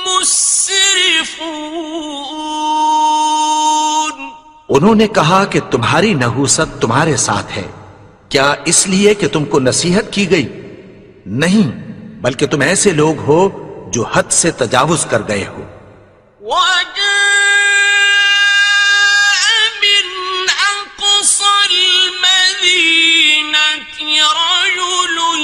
مسرفون۔ انہوں نے کہا کہ تمہاری نحوست تمہارے ساتھ ہے، کیا اس لیے کہ تم کو نصیحت کی گئی؟ نہیں، بلکہ تم ایسے لوگ ہو جو حد سے تجاوز کر گئے ہو۔ وجاء من أقصى المدينة رجل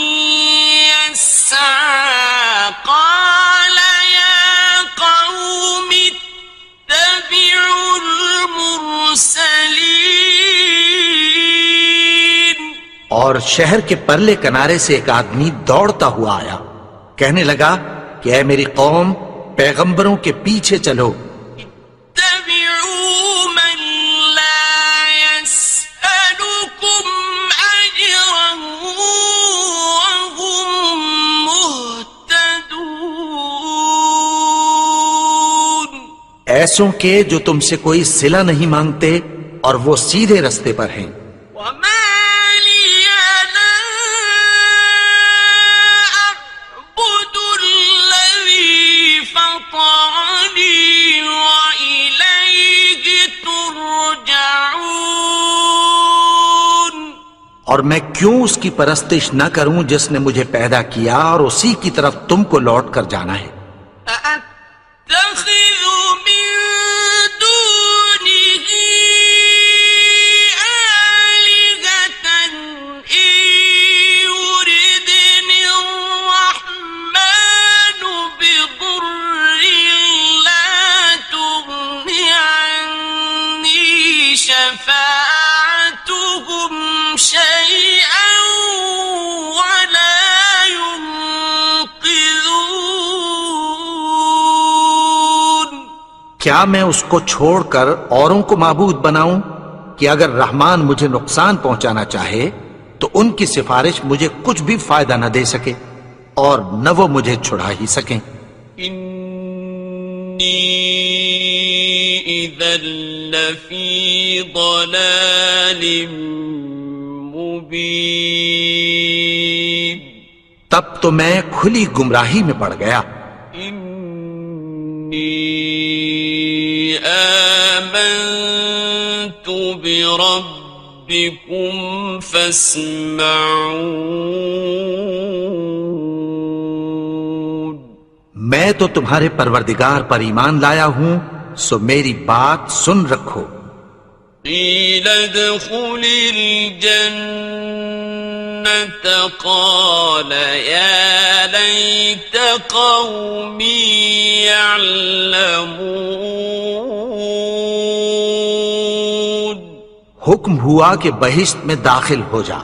يسعى قال يا قوم اتبعوا المرسلين۔ اور شہر کے پرلے کنارے سے ایک آدمی دوڑتا ہوا آیا، کہنے لگا کہ اے میری قوم، پیغمبروں کے پیچھے چلو۔ اتبعوا من لا يسألكم أجرا وهم مهتدون۔ ایسوں کے جو تم سے کوئی صلہ نہیں مانگتے اور وہ سیدھے رستے پر ہیں۔ وما لي لا أعبد الذي فطرني وإليه ترجعون۔ اور میں کیوں اس کی پرستش نہ کروں جس نے مجھے پیدا کیا اور اسی کی طرف تم کو لوٹ کر جانا ہے۔ أأتخذ من دونه آلهة إن يردني الرحمن بضر لا تغن عني شفاعتهم شيئا ولا ينقذون۔ کیا میں اس کو چھوڑ کر اوروں کو معبود بناؤں کہ اگر رحمان مجھے نقصان پہنچانا چاہے تو ان کی سفارش مجھے کچھ بھی فائدہ نہ دے سکے اور نہ وہ مجھے چھڑا ہی سکیں۔ إني إذا لفي ضلال مبين۔ تب تو میں کھلی گمراہی میں پڑ گیا۔ إني آمنت بربكم فاسمعون۔ میں تو تمہارے پروردگار پر ایمان لایا ہوں، سو میری بات سن رکھو۔ قيل ادخل الجنة قال يا ليت قومي يعلمون۔ حکم ہوا کہ بہشت میں داخل ہو جا،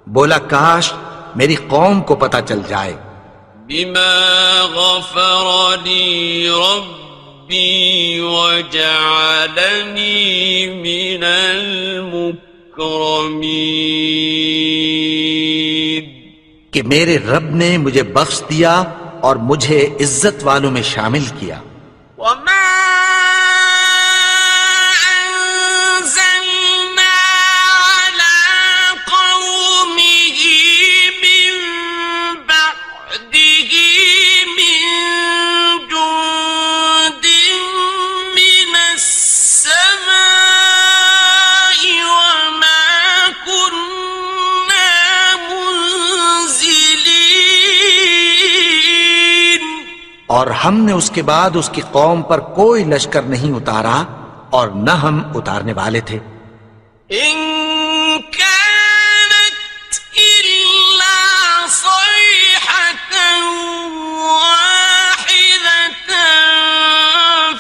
بولا کاش میری قوم کو پتہ چل جائے۔ بما غفر لي ربي وجعلني من المكرمين۔ کہ میرے رب نے مجھے بخش دیا اور مجھے عزت والوں میں شامل کیا۔ وما أنزلنا على قومه من بعده من جند من السماء وما كنا منزلين۔ اور ہم نے اس کے بعد اس کی قوم پر کوئی لشکر نہیں اتارا اور نہ ہم اتارنے والے تھے۔ إن كانت إلا صيحة واحدة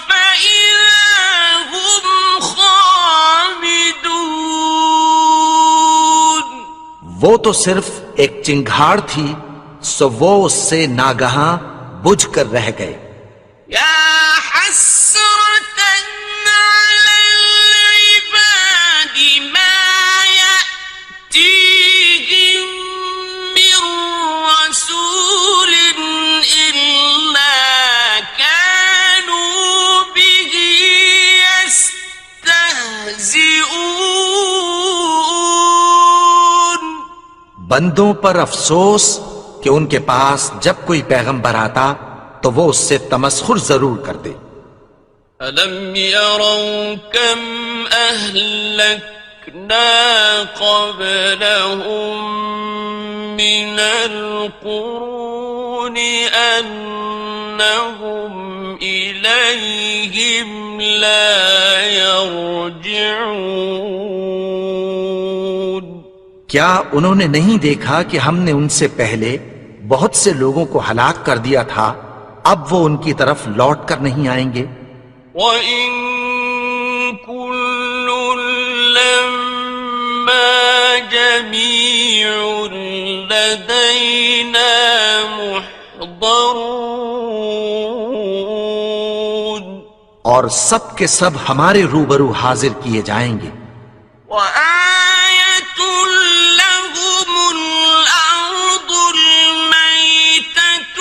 فإذا هم خامدون۔ وہ تو صرف ایک چنگھاڑ تھی، سو وہ اس سے ناگہاں بجھ کر رہ گئے۔ حسرة على العباد ما يأتيهم من رسول إلا كانوا به يستهزئون. بندوں پر افسوس کہ ان کے پاس جب کوئی پیغمبر آتا تو وہ اس سے تمسخر ضرور کر دے. أَلَمْ يَرَوْا كَمْ أَهْلَكْنَا قَبْلَهُمْ مِنَ الْقُرُونِ أَنَّهُمْ إِلَيْهِمْ لَا يَرْجِعُونَ. کیا انہوں نے نہیں دیکھا کہ ہم نے ان سے پہلے بہت سے لوگوں کو ہلاک کر دیا تھا، اب وہ ان کی طرف لوٹ کر نہیں آئیں گے. وَإِن كُلٌّ لَّمَّا جَمِيعٌ لَّدَيْنَا مُحْضَرُونَ. اور سب کے سب ہمارے روبرو حاضر کیے جائیں گے. وَآيَةٌ لَّهُمُ الْأَرْضُ الْمَيْتَةُ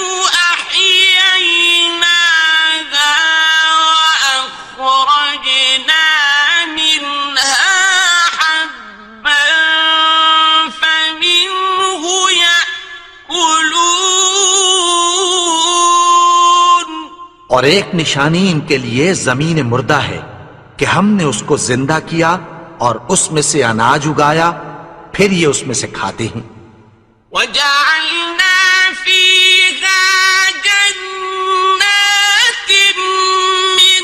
أَحْيَيْنَاهَا وَأَخْرَجْنَا مِنْهَا حَبًّا فَمِنْهُ يَأْكُلُونَ. اور ایک نشانی ان کے لیے زمین مردہ ہے کہ ہم نے اس کو زندہ کیا اور اس میں سے اناج اگایا، پھر یہ اس میں سے کھاتے ہیں. وَجَعَلْنَا فِيهَا جَنَّاتٍ مِّن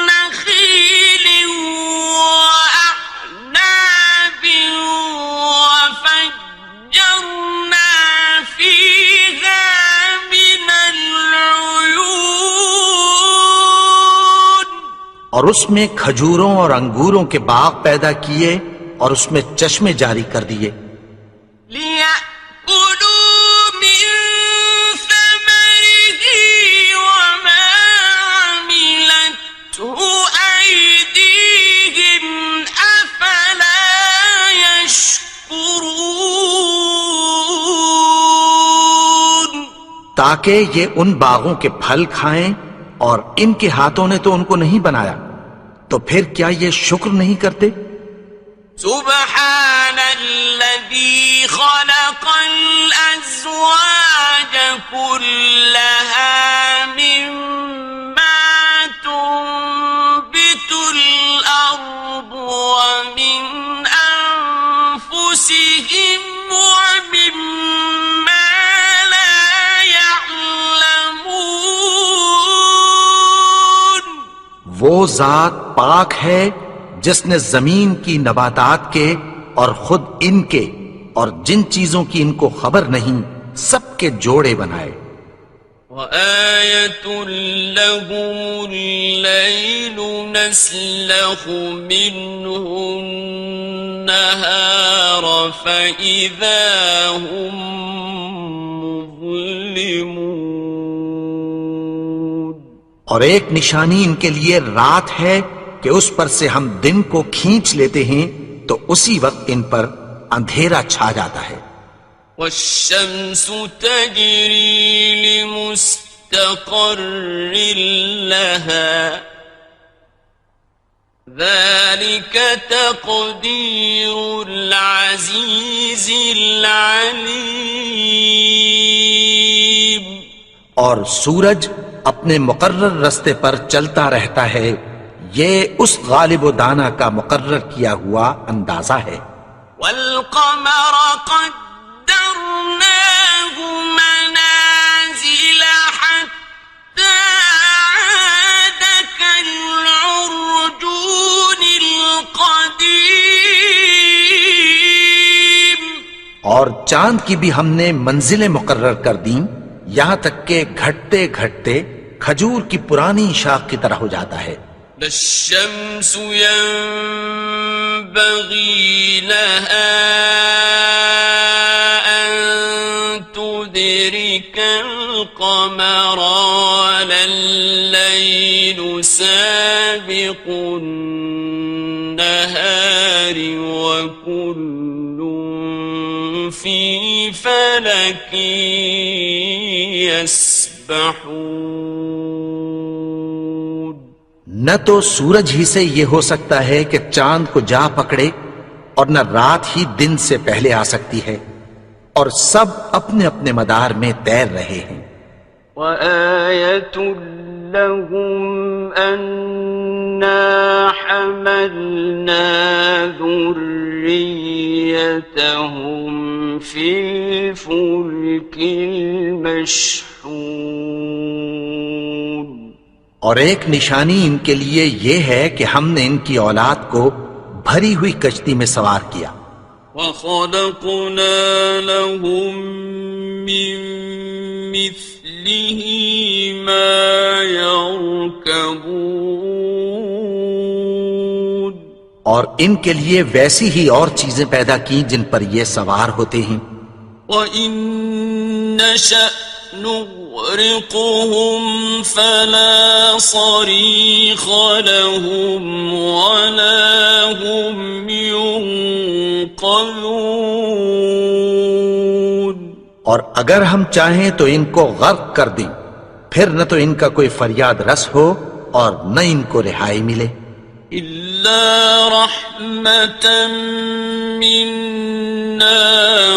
نَّخِيلٍ وَأَعْنَابٍ وَفَجَّرْنَا فِيهَا مِنَ الْعُيُونِ. اور اس میں کھجوروں اور انگوروں کے باغ پیدا کیے اور اس میں چشمے جاری کر دیے. لِيَأْكُلُوا مِن ثَمَرِهِ وَمَا عَمِلَتْهُ أَيْدِيهِمْ أَفَلَا يَشْكُرُونَ. تاکہ یہ ان باغوں کے پھل کھائیں، اور ان کے ہاتھوں نے تو ان کو نہیں بنایا، تو پھر کیا یہ شکر نہیں کرتے؟ سبحان الذي خلق الأزواج كلها مما تنبت الأرض ومن أنفسهم ومما لا يعلمون. وہ ذات پاک ہے جس نے زمین کی نباتات کے اور خود ان کے اور جن چیزوں کی ان کو خبر نہیں سب کے جوڑے بنائے. وَآيَةٌ لَّهُمُ اللَّيْلُ نَسْلَخُ مِنْهُ النَّهَارَ فَإِذَا هُمْ مُظْلِمُونَ. اور ایک نشانی ان کے لیے رات ہے کہ اس پر سے ہم دن کو کھینچ لیتے ہیں تو اسی وقت ان پر اندھیرا چھا جاتا ہے. وَالشَّمْسُ تَجْرِي لِمُسْتَقَرٍّ لَّهَا ذَلِكَ تَقْدِيرُ الْعَزِيزِ الْعَلِيمِ. اور سورج اپنے مقرر رستے پر چلتا رہتا ہے، یہ اس غالب و دانا کا مقرر کیا ہوا اندازہ ہے. وَالْقَمَرَ قَدَّرْنَاهُ مَنَازِلَ حَتَّى عَادَ كَالْعُرْجُونِ الْقَدِيمِ. اور چاند کی بھی ہم نے منزلیں مقرر کر دیں، یہاں تک کہ گھٹتے گھٹتے کھجور کی پرانی شاخ کی طرح ہو جاتا ہے. لا الشمس ينبغي لها أن تدرك القمر ولا الليل النهار وكل في فلك يسبحون. نہ تو سورج ہی سے یہ ہو سکتا ہے کہ چاند کو جا پکڑے، اور نہ رات ہی دن سے پہلے آ سکتی ہے، اور سب اپنے اپنے مدار میں تیر رہے ہیں. وَآيَةٌ لَهُمْ أَنَّا حَمَلْنَا ذُرِّيَّتَهُمْ فِي الْفُلْكِ الْمَشْحُونِ. اور ایک نشانی ان کے لیے یہ ہے کہ ہم نے ان کی اولاد کو بھری ہوئی کشتی میں سوار کیا. وَخَلَقْنَا لَهُم مِّن مِّثْلِهِ مَا يَرْكَبُونَ. اور ان کے لیے ویسی ہی اور چیزیں پیدا کی جن پر یہ سوار ہوتے ہیں. وَإِن نَّشَأْ نُغْرِقْهُمْ فَلَا صَرِيخَ لَهُمْ وَلَا هُمْ يُنقَذُونَ. اور اگر ہم چاہیں تو ان کو غرق کر دیں، پھر نہ تو ان کا کوئی فریاد رس ہو اور نہ ان کو رہائی ملے. إِلَّا رَحْمَةً مِّنَّا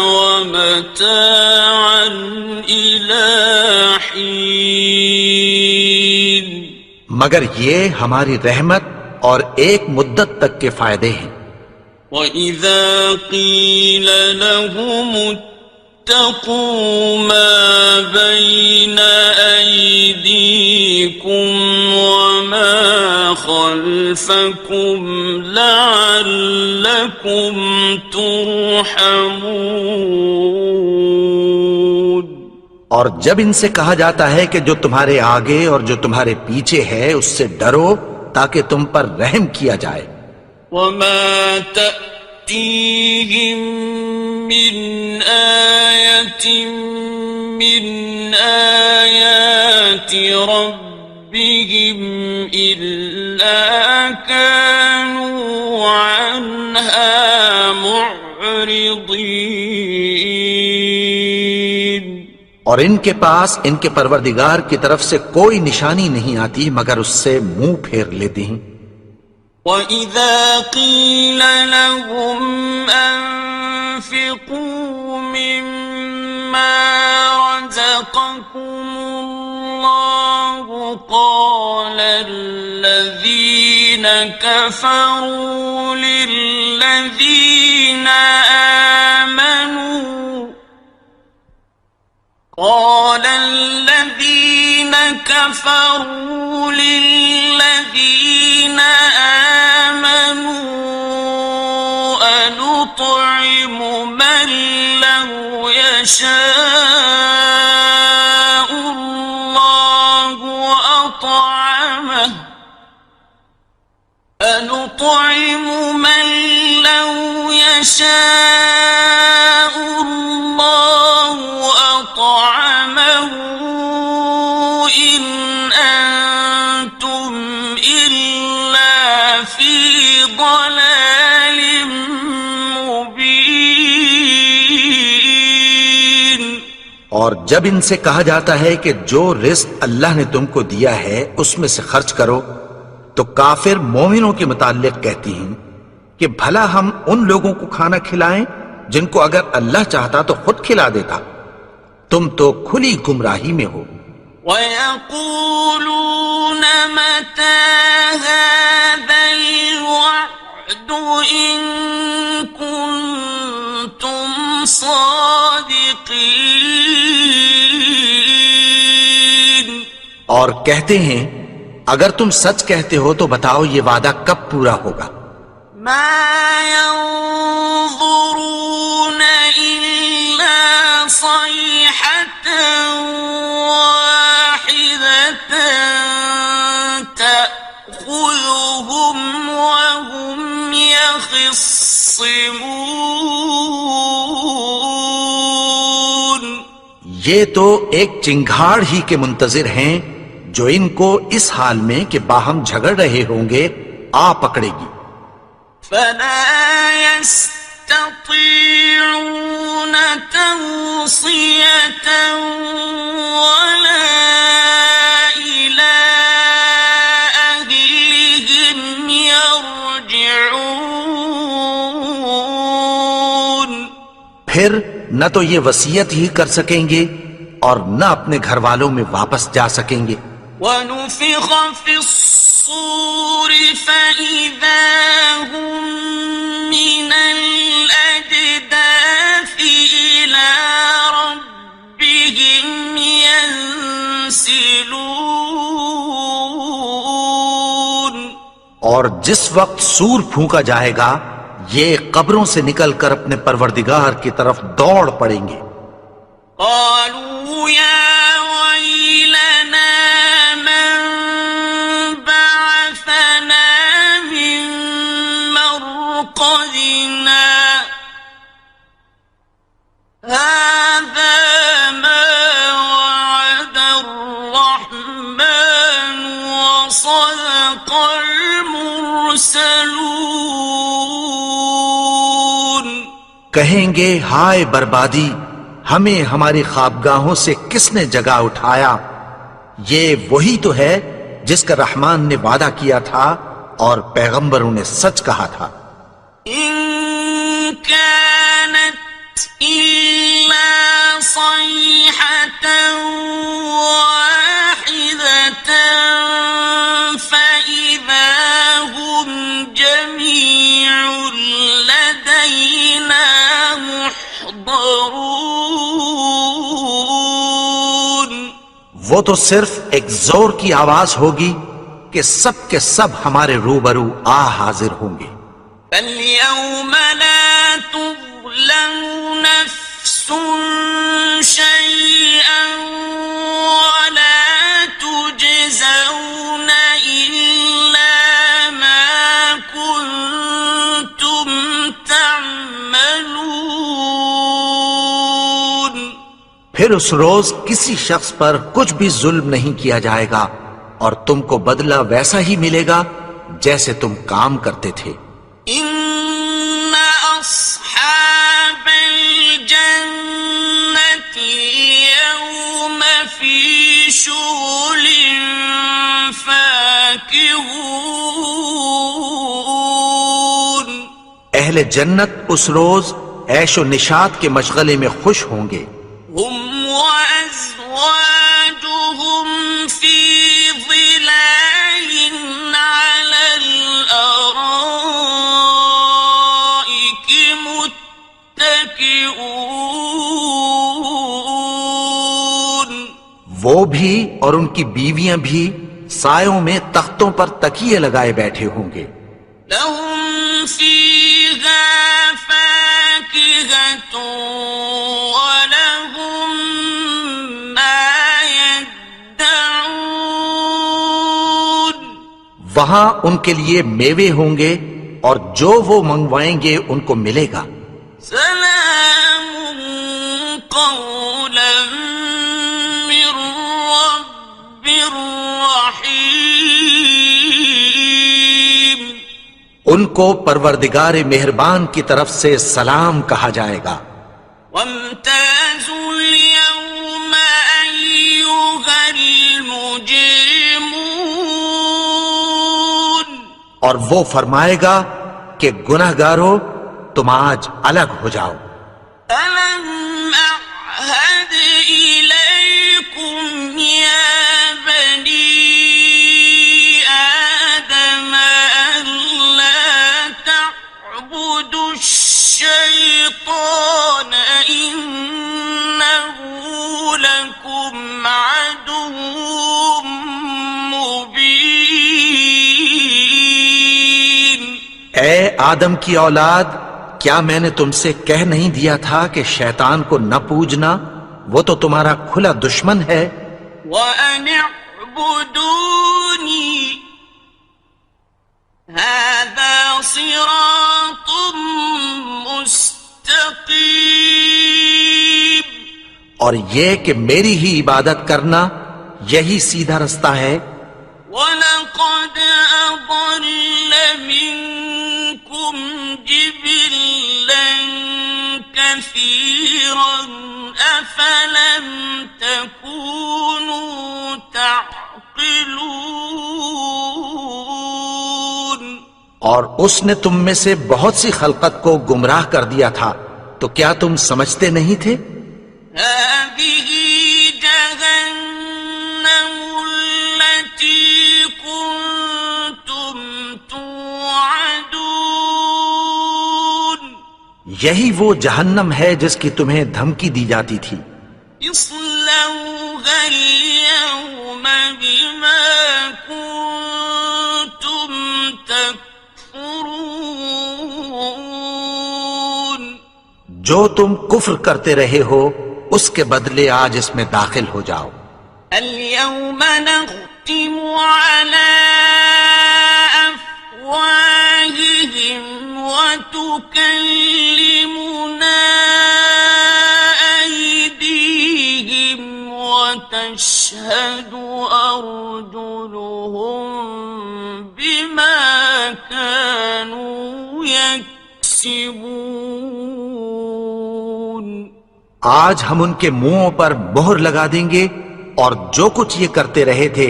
وَمَتَاعًا إِلَىٰ حِينٍ. مگر یہ ہماری رحمت اور ایک مدت تک کے فائدے ہیں. وَإِذَا قِيلَ لَهُمُ اتَّقُوا مَا بَيْنَ أَيْدِيكُمْ وَمَا خَلْفَكُمْ لَعَلَّكُمْ تُرْحَمُونَ. اور جب ان سے کہا جاتا ہے کہ جو تمہارے آگے اور جو تمہارے پیچھے ہے اس سے ڈرو تاکہ تم پر رحم کیا جائے. وَمَا تَأْتِيهِم مِّنْ آيَةٍ مِّنْ آيَاتِ رَبِّهِمْ إِلَّا كَانُوا عَنْهَا مُعْرِضِينَ. اور ان کے پاس ان کے پروردگار کی طرف سے کوئی نشانی نہیں آتی مگر اس سے منہ پھیر لیتے ہیں. وَإِذَا قِيلَ لَهُمْ أَنفِقُوا مِمَّا رَزَقَكُمُ اللَّهُ قَالَ الَّذِينَ كَفَرُوا لِلَّذِينَ آمنوا أنطعم من لو يشاء الله أطعمه أنطعم من لو يشاء الله أطعمه إن أنتم إلا في ضلال مبين. اور جب ان سے کہا جاتا ہے کہ جو رزق اللہ نے تم کو دیا ہے اس میں سے خرچ کرو تو کافر مومنوں کے متعلق کہتی ہیں کہ بھلا ہم ان لوگوں کو کھانا کھلائیں جن کو اگر اللہ چاہتا تو خود کھلا دیتا. تم تو کھلی گمراہی میں ہو. وَيَقُولُونَ مَتَى هَذَا الْوَعْدُ إِن كُنتُمْ صَادِقِينَ. اور کہتے ہیں اگر تم سچ کہتے ہو تو بتاؤ یہ وعدہ کب پورا ہوگا. مَا يَنظُرُونَ إِلَّا صَيْحَةً وَاحِدَةً تَأْخُذُهُمْ وَهُمْ يَخِصِّمُونَ. یہ تو ایک چنگھاڑ ہی کے منتظر ہیں جو ان کو اس حال میں کہ باہم جھگڑ رہے ہوں گے آ پکڑے گی۔ فلا يستطيعون توصية ولا إلى أهلهم يرجعون۔ پھر نہ تو یہ وصیت ہی کر سکیں گے اور نہ اپنے گھر والوں میں واپس جا سکیں گے۔ ونفخ في الصور فإذا هم من الأجداث إلى ربهم ينسلون۔ اور جس وقت سور پھونکا جائے گا یہ قبروں سے نکل کر اپنے پروردگار کی طرف دوڑ پڑیں گے۔ قالوا يا ويلنا من بعثنا من مرقدنا هذا ما وعد الرحمن وصدق المرسلون۔ کہیں گے ہائے بربادی، ہمیں ہماری خوابگاہوں سے کس نے جگا اٹھایا؟ یہ وہی تو ہے جس کا رحمان نے وعدہ کیا تھا اور پیغمبروں نے سچ کہا تھا۔ إن كانت إلا صيحة واحدة فإذا هم جميع لدينا محضرون۔ وہ تو صرف ایک زور کی آواز ہوگی کہ سب کے سب ہمارے روبرو آ حاضر ہوں گے۔ فاليوم لا تظلم نفس شيئا ولا تجزون إلا ما كنتم تعملون۔ پھر اس روز کسی شخص پر کچھ بھی ظلم نہیں کیا جائے گا اور تم کو بدلہ ویسا ہی ملے گا جیسے تم کام کرتے تھے۔ إن أصحاب الجنة اليوم في شغل فاكهون۔ اہل جنت اس روز عیش و نشاط کے مشغلے میں خوش ہوں گے۔ هم وأزواجهم في ظلال على الأرائك متكئون۔ وہ بھی اور ان کی بیویاں بھی سایوں میں تختوں پر تکیے لگائے بیٹھے ہوں گے۔ لهم فيها فاكهة ولهم ما يدعون۔ وہاں ان کے لیے میوے ہوں گے اور جو وہ منگوائیں گے ان کو ملے گا۔ سلام قولا من رب رحيم۔ ان کو پروردگار مہربان کی طرف سے سلام کہا جائے گا۔ وامتازوا اليوم أيها المجرمون۔ اور وہ فرمائے گا کہ گناہگارو تم آج الگ ہو جاؤ۔ ألم أعهد إليكم يا بني آدم ألا تعبدوا الشيطان إنه لكم عدو مبين۔ اے آدم کی اولاد، کیا میں نے تم سے کہہ نہیں دیا تھا کہ شیطان کو نہ پوجنا؟ وہ تو تمہارا کھلا دشمن ہے۔ وَأَنِ اعْبُدُونِي هَذَا صِرَاطٌ مُسْتَقِيمٌ۔ اور یہ کہ میری ہی عبادت کرنا یہی سیدھا رستہ ہے۔ وَلَقَدْ أَضَلَّ مِنكُمْ جِبِلًّا كَثِيرًا أَفَلَمْ تَكُونُوا تَعْقِلُونَ اور اس نے تم میں سے بہت سی خلقت کو گمراہ کر دیا تھا، تو کیا تم سمجھتے نہیں تھے؟ هَذِهِ جَهَنَّمُ الَّتِي كُنتُمْ تُوعَدُونَ یہی وہ جہنم ہے جس کی تمہیں دھمکی دی جاتی تھی۔ اصلوها اليوم بما كنتم تكفرون جو تم کفر کرتے رہے ہو اس کے بدلے آج اس میں داخل ہو جاؤ۔ اليوم نختم على أفواههم وتكلمنا أيديهم وتشهد أرجلهم بما كانوا يكسبون آج ہم ان کے منہوں پر مہر لگا دیں گے اور جو کچھ یہ کرتے رہے تھے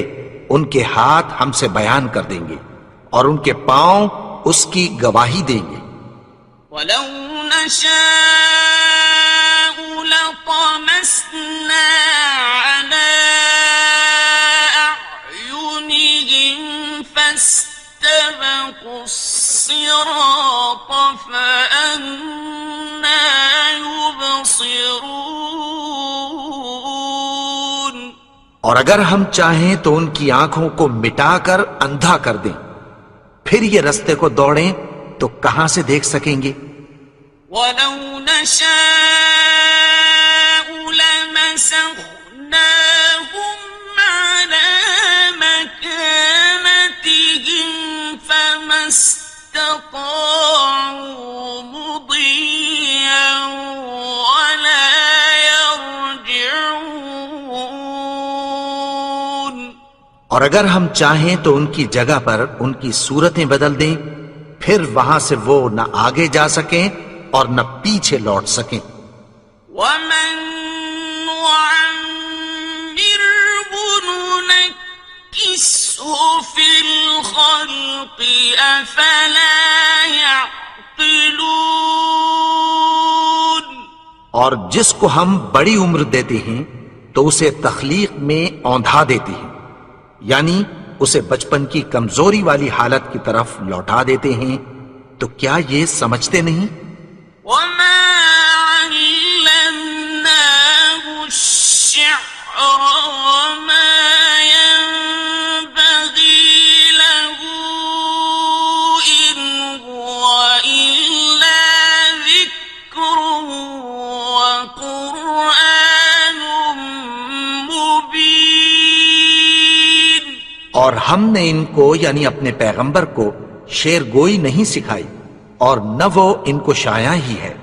ان کے ہاتھ ہم سے بیان کر دیں گے اور ان کے پاؤں اس کی گواہی دیں گے۔ وَلَوْ نَشَاءُ لَطَمَسْنَا عَلَىٰ أَعْيُنِهِمْ فَاسْتَبَقُوا الصِّرَاطَ فَأَنَّىٰ يُبْصِرُونَ اور اگر ہم چاہیں تو ان کی آنکھوں کو مٹا کر اندھا کر دیں، پھر یہ رستے کو دوڑیں تو کہاں سے دیکھ سکیں گے؟ وَلَوْ نَشَاءُ لَمَسَخْنَاهُمْ عَلَىٰ مَكَانَتِهِمْ فَمَا اسْتَطَاعُوا مُضِيًّا وَلَا يَرْجِعُونَ اور اگر ہم چاہیں تو ان کی جگہ پر ان کی صورتیں بدل دیں، پھر وہاں سے وہ نہ آگے جا سکیں اور نہ پیچھے لوٹ سکیں۔ وَمَن نُعَمِّرْهُ نُنَكِّسْهُ فِي الْخَلْقِ أَفَلَا يَعْقِلُونَ اور جس کو ہم بڑی عمر دیتے ہیں تو اسے تخلیق میں اوندھا دیتے ہیں، یعنی اسے بچپن کی کمزوری والی حالت کی طرف لوٹا دیتے ہیں، تو کیا یہ سمجھتے نہیں؟ وَمَا عَلَّمْنَاهُ الشِّعْرَ وَمَا يَنبَغِي لَهُ إِنْ هُوَ إِلَّا ذِكْرٌ وَقُرْآنٌ مُبِينٌ اور ہم نے ان کو یعنی اپنے پیغمبر کو شعر گوئی نہیں سکھائی اور نہ وہ ان کو شایع ہی ہے،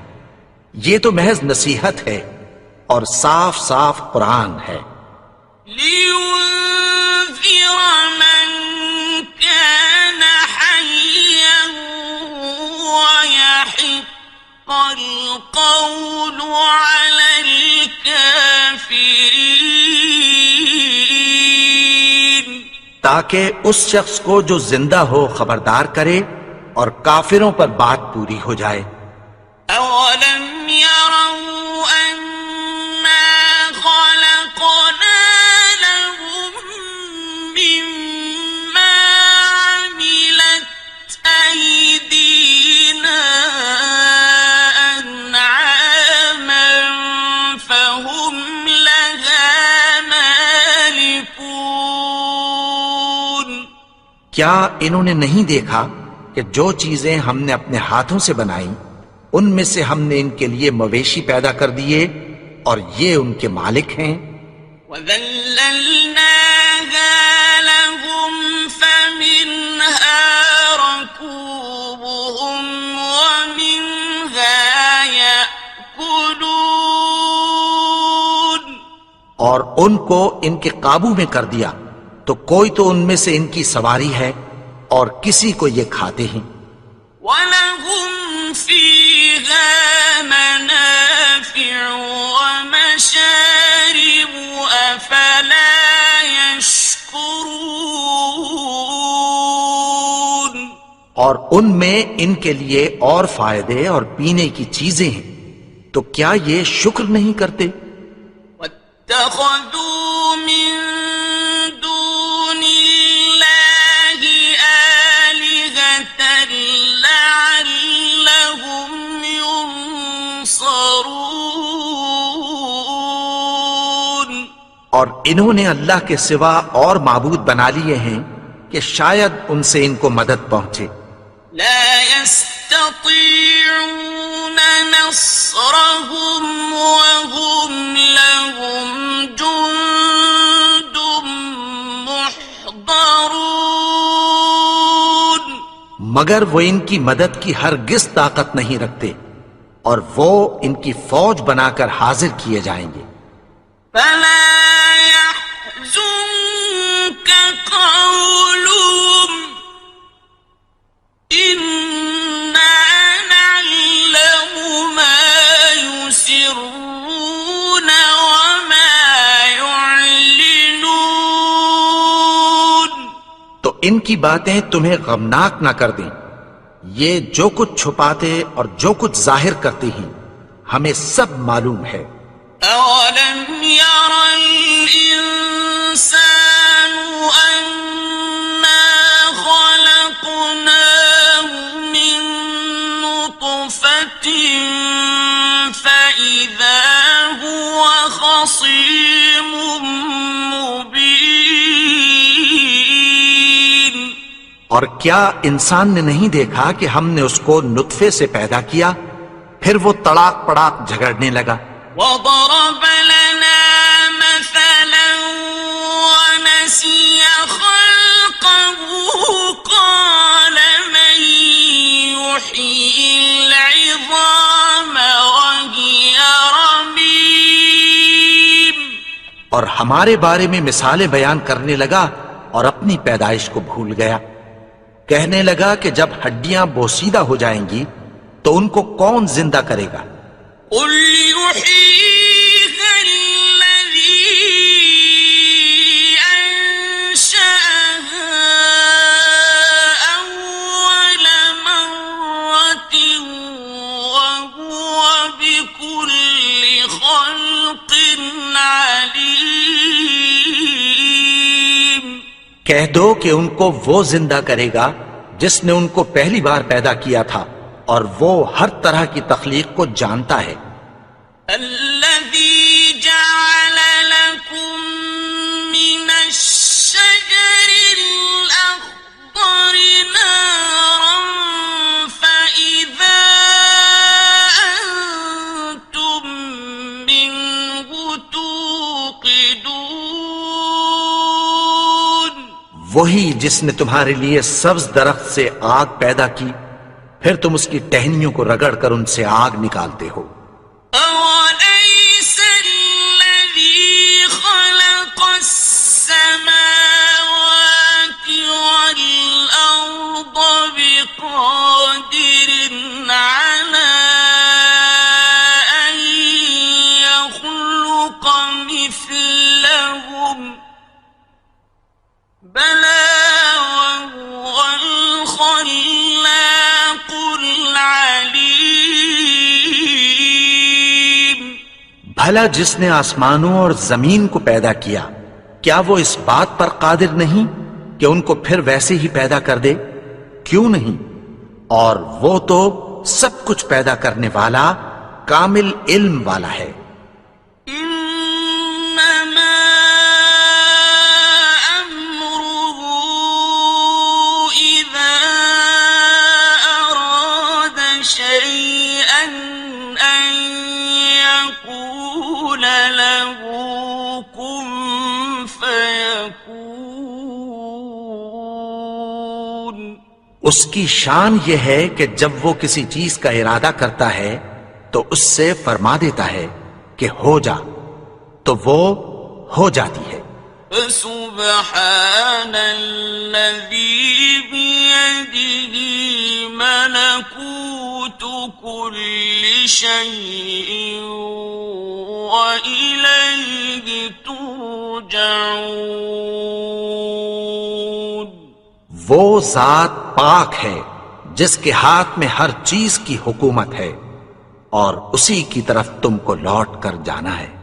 یہ تو محض نصیحت ہے اور صاف صاف قرآن ہے۔ لِيُنذِرَ مَن كَانَ حَيًّا وَيَحِقَّ الْقَوْلُ عَلَى الْكَافِرِينَ تاکہ اس شخص کو جو زندہ ہو خبردار کرے اور کافروں پر بات پوری ہو جائے۔ أَوَلَمْ يَرَوْا أَنَّا خَلَقْنَا لَهُم مِّمَّا عَمِلَتْ أَيْدِينَا أَنْعَامًا فَهُمْ لَهَا مَالِكُونَ کیا انہوں نے نہیں دیکھا کہ جو چیزیں ہم نے اپنے ہاتھوں سے بنائیں ان میں سے ہم نے ان کے لیے مویشی پیدا کر دیے اور یہ ان کے مالک ہیں۔ وَذَلَّلْنَاهَا لَهُمْ فَمِنْهَا رَكُوبُهُمْ وَمِنْهَا يَأْكُلُونَ اور ان کو ان کے قابو میں کر دیا، تو کوئی تو ان میں سے ان کی سواری ہے اور کسی کو یہ کھاتے ہیں. وَلَهُمْ فِيهَا مَنَافِعُ وَمَشَارِبُ أَفَلَا يَشْكُرُونَ. اور ان میں ان کے لیے اور فائدے اور پینے کی چیزیں ہیں، تو کیا یہ شکر نہیں کرتے؟ وَاتَّخَذُوا مِن دُونِ اللَّهِ آلِهَةً لَعَلَّهُمْ يُنصَرُونَ. اور انہوں نے اللہ کے سوا اور معبود بنا لیے ہیں کہ شاید ان سے ان کو مدد پہنچے. لا يستطيعون نصرهم وهم لهم جند محضرون. مگر وہ ان کی مدد کی ہرگز طاقت نہیں رکھتے اور وہ ان کی فوج بنا کر حاضر کیے جائیں گے. فلا يحزنك قولهم إنا نعلم ما يسرون وما يعلنون. تو ان کی باتیں تمہیں غمناک نہ کر دیں. یہ جو کچھ چھپاتے اور جو کچھ ظاہر کرتے ہیں ہمیں سب معلوم ہے. أولم ير الإنسان أنا خلقناه من نطفة فإذا هو خصيم مبين. اور کیا انسان نے نہیں دیکھا کہ ہم نے اس کو نطفے سے پیدا کیا، پھر وہ تڑاک پڑاک جھگڑنے لگا. وضرب لنا مثلا ونسي خلقه قال من يحيي العظام وهي رميم. اور ہمارے بارے میں مثالیں بیان کرنے لگا اور اپنی پیدائش کو بھول گیا. کہنے لگا کہ جب ہڈیاں بوسیدہ ہو جائیں گی تو ان کو کون زندہ کرے گا؟ قل يحييها الذي أنشأها أول مرة وهو بكل خلق عليم. کہہ دو کہ ان کو وہ زندہ کرے گا جس نے ان کو پہلی بار پیدا کیا تھا، اور وہ ہر طرح کی تخلیق کو جانتا ہے. الذي جعل لكم من الشجر الأخضر نارا فإذا أنتم منه توقدون. وہی جس نے تمہارے لیے سبز درخت سے آگ پیدا کی، پھر تم اس کی ٹہنیوں کو رگڑ کر ان سے آگ نکالتے ہو. أوليس الذي خلق السماوات والأرض بقادر على أن يخلق مثلهم بلى وهو الخلاق العليم. بھلا جس نے آسمانوں اور زمین کو پیدا کیا، کیا وہ اس بات پر قادر نہیں کہ ان کو پھر ویسے ہی پیدا کر دے؟ کیوں نہیں؟ اور وہ تو سب کچھ پیدا کرنے والا، کامل علم والا ہے. إنما أمره إذا أراد شيئا أن يقول له كن فيكون. اس کی شان یہ ہے کہ جب وہ کسی چیز کا ارادہ کرتا ہے تو اس سے فرما دیتا ہے کہ ہو جا، تو وہ ہو جاتی ہے. فسبحان الذي بيده ملكوت كل شيء وإليه ترجعون۔ وہ ذات پاک ہے جس کے ہاتھ میں ہر چیز کی حکومت ہے اور اسی کی طرف تم کو لوٹ کر جانا ہے۔